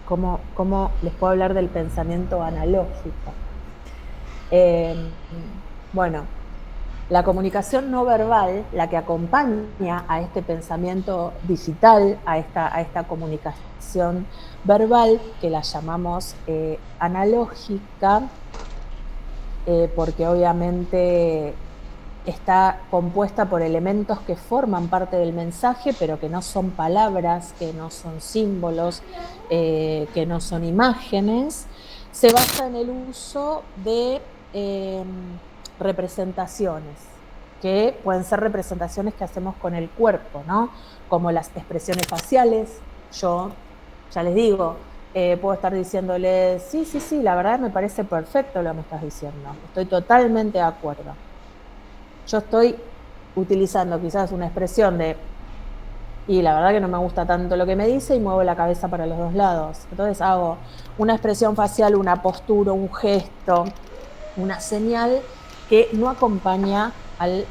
Speaker 1: ¿cómo les puedo hablar del pensamiento analógico? Bueno, la comunicación no verbal, la que acompaña a este pensamiento digital, a esta comunicación verbal, que la llamamos analógica, porque obviamente está compuesta por elementos que forman parte del mensaje, pero que no son palabras, que no son símbolos, que no son imágenes, se basa en el uso de representaciones, que pueden ser representaciones que hacemos con el cuerpo, ¿no? Como las expresiones faciales. Yo, ya les digo, puedo estar diciéndoles, sí, la verdad me parece perfecto lo que me estás diciendo, estoy totalmente de acuerdo. Yo estoy utilizando quizás una expresión de, y la verdad que no me gusta tanto lo que me dice, y muevo la cabeza para los dos lados. Entonces hago una expresión facial, una postura, un gesto, una señal que no acompaña al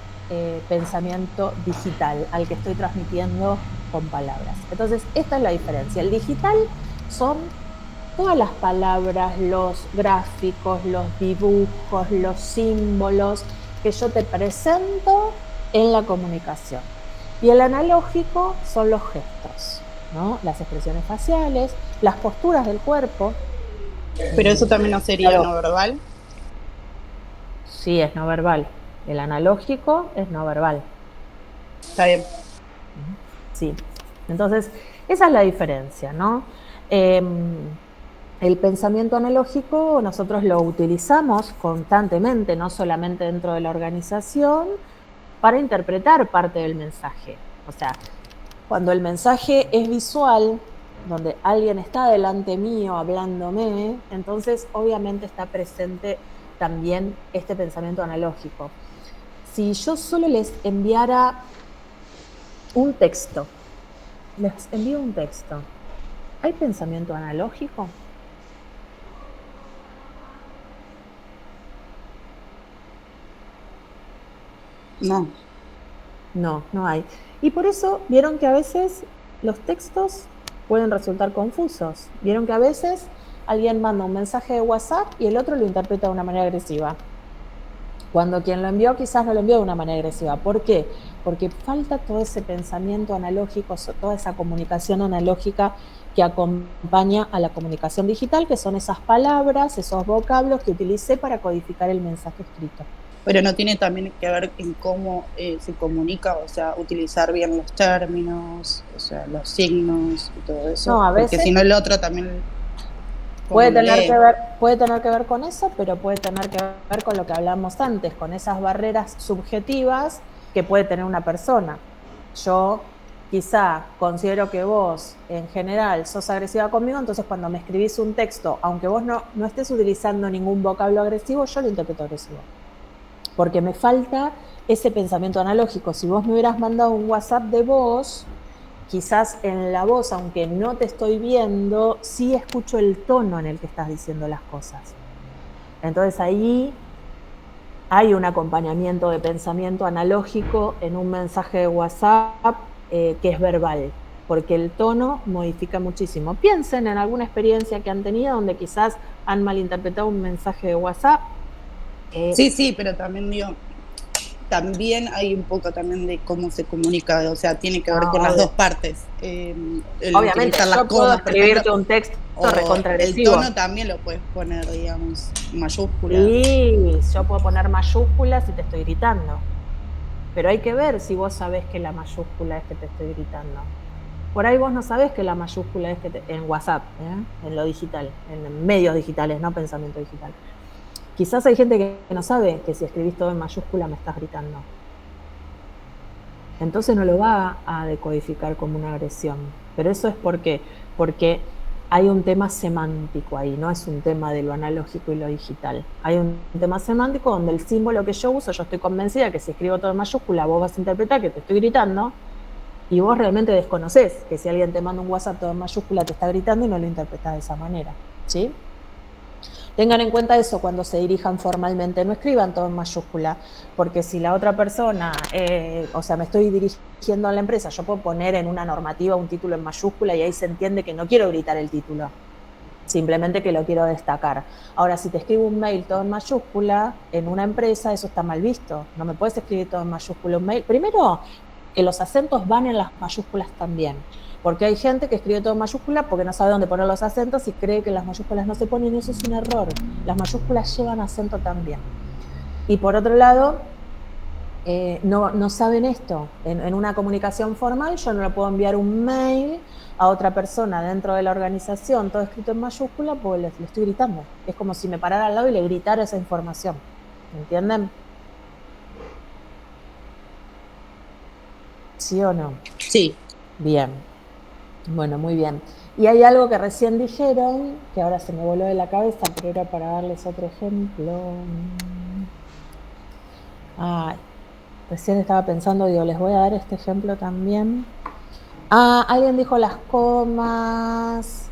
Speaker 1: pensamiento digital, al que estoy transmitiendo con palabras. Entonces, esta es la diferencia. El digital son todas las palabras, los gráficos, los dibujos, los símbolos que yo te presento en la comunicación. Y el analógico son los gestos, ¿no? Las expresiones faciales, las posturas del cuerpo.
Speaker 6: Pero eso también no sería no verbal.
Speaker 1: Sí, es no verbal. El analógico es no verbal.
Speaker 6: Está bien.
Speaker 1: Sí. Entonces, esa es la diferencia, ¿no? El pensamiento analógico nosotros lo utilizamos constantemente, no solamente dentro de la organización, para interpretar parte del mensaje. O sea, cuando el mensaje es visual, donde alguien está delante mío hablándome, entonces obviamente está presente también este pensamiento analógico. Si yo solo les enviara un texto, les envío un texto, ¿hay pensamiento analógico?
Speaker 6: No.
Speaker 1: No hay. Y por eso vieron que a veces los textos pueden resultar confusos. Vieron que a veces alguien manda un mensaje de WhatsApp y el otro lo interpreta de una manera agresiva, cuando quien lo envió quizás no lo envió de una manera agresiva. ¿Por qué? Porque falta todo ese pensamiento analógico, toda esa comunicación analógica que acompaña a la comunicación digital, que son esas palabras, esos vocablos que utilicé para codificar el mensaje escrito.
Speaker 6: Pero no tiene también que ver en cómo se comunica, o sea, utilizar bien los términos, o sea, los signos y todo eso.
Speaker 1: No, a veces,
Speaker 6: porque si no el otro también
Speaker 1: puede tener que ver con eso, pero puede tener que ver con lo que hablamos antes, con esas barreras subjetivas que puede tener una persona. Yo quizá considero que vos en general sos agresiva conmigo, entonces cuando me escribís un texto, aunque vos no estés utilizando ningún vocablo agresivo, yo lo interpreto agresivo, porque me falta ese pensamiento analógico. Si vos me hubieras mandado un WhatsApp de voz, quizás en la voz, aunque no te estoy viendo, sí escucho el tono en el que estás diciendo las cosas. Entonces ahí hay un acompañamiento de pensamiento analógico en un mensaje de WhatsApp que es verbal, porque el tono modifica muchísimo. Piensen en alguna experiencia que han tenido donde quizás han malinterpretado un mensaje de WhatsApp
Speaker 6: Sí, pero también digo, también hay un poco también de cómo se comunica, o sea, tiene que ver con las dos partes. El
Speaker 1: Obviamente,
Speaker 6: utilizar las
Speaker 1: yo puedo
Speaker 6: comas, por
Speaker 1: escribirte
Speaker 6: ejemplo,
Speaker 1: un texto
Speaker 6: o
Speaker 1: recontra
Speaker 6: el
Speaker 1: agresivo.
Speaker 6: tono también lo puedes poner, digamos, mayúsculas.
Speaker 1: Sí, yo puedo poner mayúsculas y te estoy gritando. Pero hay que ver si vos sabés que la mayúscula es que te estoy gritando. Por ahí vos no sabés que la mayúscula es que en WhatsApp, en lo digital, en medios digitales, no pensamiento digital. Quizás hay gente que no sabe que si escribís todo en mayúscula me estás gritando. Entonces no lo va a decodificar como una agresión. Pero eso es porque hay un tema semántico ahí, no es un tema de lo analógico y lo digital. Hay un tema semántico donde el símbolo que yo uso, yo estoy convencida que si escribo todo en mayúscula, vos vas a interpretar que te estoy gritando, y vos realmente desconocés que si alguien te manda un WhatsApp todo en mayúscula te está gritando y no lo interpretás de esa manera, ¿sí? Tengan en cuenta eso cuando se dirijan formalmente, no escriban todo en mayúscula, porque si la otra persona, o sea, me estoy dirigiendo a la empresa, yo puedo poner en una normativa un título en mayúscula y ahí se entiende que no quiero gritar el título, simplemente que lo quiero destacar. Ahora, si te escribo un mail todo en mayúscula, en una empresa eso está mal visto, no me puedes escribir todo en mayúscula un mail. Primero, que los acentos van en las mayúsculas también, porque hay gente que escribe todo en mayúscula porque no sabe dónde poner los acentos y cree que las mayúsculas no se ponen, y eso es un error. Las mayúsculas llevan acento también. Y por otro lado, no saben esto. En una comunicación formal yo no le puedo enviar un mail a otra persona dentro de la organización, todo escrito en mayúscula, porque le estoy gritando. Es como si me parara al lado y le gritara esa información. ¿Entienden? ¿Sí o no?
Speaker 6: Sí.
Speaker 1: Bien. Bueno, muy bien. Y hay algo que recién dijeron, que ahora se me voló de la cabeza, pero era para darles otro ejemplo. Recién estaba pensando, digo, les voy a dar este ejemplo también. Alguien dijo las comas,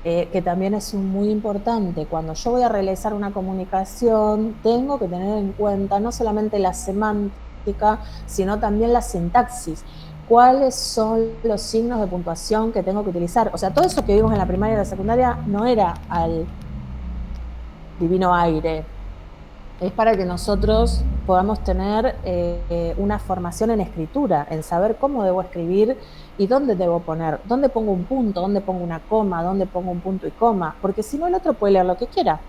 Speaker 1: que también es muy importante. Cuando yo voy a realizar una comunicación, tengo que tener en cuenta no solamente la semántica, sino también la sintaxis. ¿Cuáles son los signos de puntuación que tengo que utilizar? O sea, todo eso que vimos en la primaria y la secundaria no era al divino aire. Es para que nosotros podamos tener una formación en escritura, en saber cómo debo escribir y dónde debo poner, dónde pongo un punto, dónde pongo una coma, dónde pongo un punto y coma, porque si no el otro puede leer lo que quiera.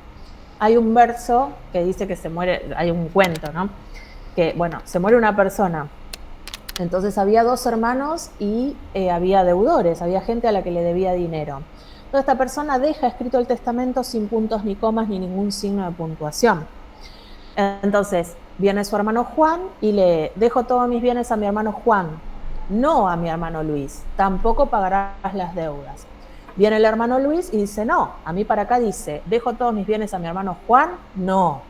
Speaker 1: Hay un verso que dice que se muere, hay un cuento, ¿no? Que, bueno, se muere una persona. Entonces había dos hermanos y había deudores, había gente a la que le debía dinero. Entonces esta persona deja escrito el testamento sin puntos ni comas ni ningún signo de puntuación. Entonces viene su hermano Juan y le dejo todos mis bienes a mi hermano Juan, no a mi hermano Luis, tampoco pagarás las deudas. Viene el hermano Luis y dice, no, a mí para acá dice, dejo todos mis bienes a mi hermano Juan, no,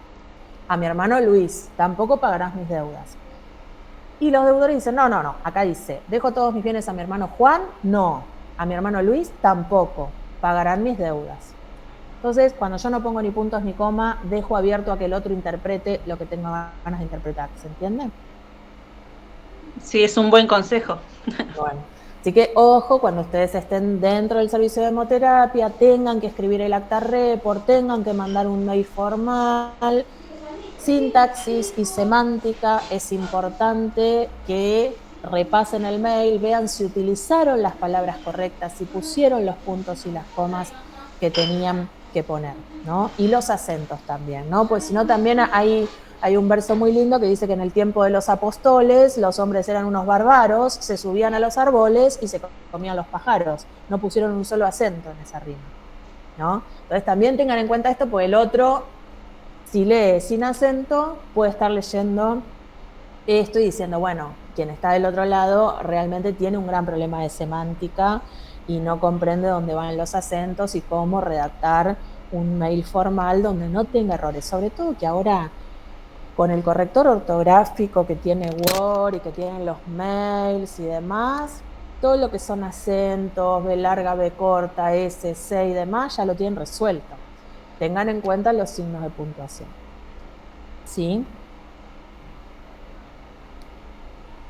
Speaker 1: a mi hermano Luis, tampoco pagarás mis deudas. Y los deudores dicen, no, acá dice, dejo todos mis bienes a mi hermano Juan, no, a mi hermano Luis tampoco, pagarán mis deudas. Entonces, cuando yo no pongo ni puntos ni coma, dejo abierto a que el otro interprete lo que tenga ganas de interpretar, ¿se entiende?
Speaker 10: Sí, es un buen consejo.
Speaker 1: Bueno, así que ojo, cuando ustedes estén dentro del servicio de hemoterapia, tengan que escribir el acta report, tengan que mandar un mail formal, sintaxis y semántica, es importante que repasen el mail, vean si utilizaron las palabras correctas, si pusieron los puntos y las comas que tenían que poner, ¿no? Y los acentos también, ¿no? Pues si no también hay un verso muy lindo que dice que en el tiempo de los apóstoles los hombres eran unos bárbaros, se subían a los árboles y se comían los pájaros, no pusieron un solo acento en esa rima, ¿no? Entonces también tengan en cuenta esto, porque el otro, si lee sin acento, puede estar leyendo esto y diciendo, bueno, quien está del otro lado realmente tiene un gran problema de semántica y no comprende dónde van los acentos y cómo redactar un mail formal donde no tenga errores. Sobre todo que ahora, con el corrector ortográfico que tiene Word y que tienen los mails y demás, todo lo que son acentos, B larga, B corta, S, C y demás, ya lo tienen resuelto. Tengan en cuenta los signos de puntuación. ¿Sí?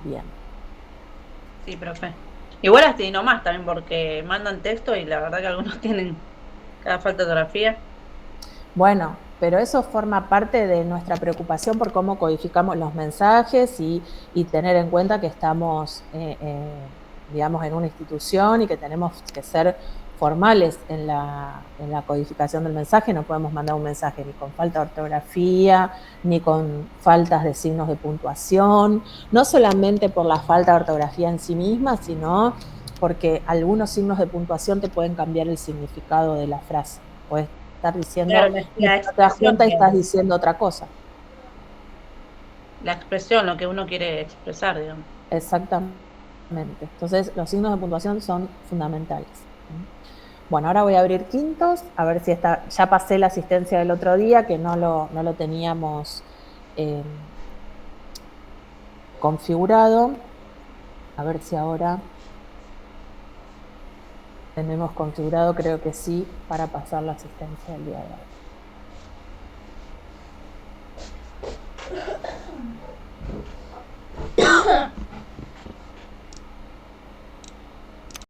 Speaker 1: Bien.
Speaker 10: Sí, profe. Igual hasta y no más también, porque mandan texto y la verdad que algunos tienen cada falta de ortografía.
Speaker 1: Bueno, pero eso forma parte de nuestra preocupación por cómo codificamos los mensajes y tener en cuenta que estamos, digamos, en una institución y que tenemos que ser formales en la codificación del mensaje. No podemos mandar un mensaje ni con falta de ortografía, ni con faltas de signos de puntuación, no solamente por la falta de ortografía en sí misma, sino porque algunos signos de puntuación te pueden cambiar el significado de la frase. Puedes estar diciendo,
Speaker 10: Claro, la
Speaker 1: te das cuenta y estás
Speaker 10: expresión,
Speaker 1: diciendo otra cosa.
Speaker 10: la expresión, lo que uno quiere expresar, digamos.
Speaker 1: Exactamente. Entonces, los signos de puntuación son fundamentales. Bueno, ahora voy a abrir quintos, a ver si ya pasé la asistencia del otro día, que no lo teníamos configurado. A ver si ahora tenemos configurado, creo que sí, para pasar la asistencia del día de hoy.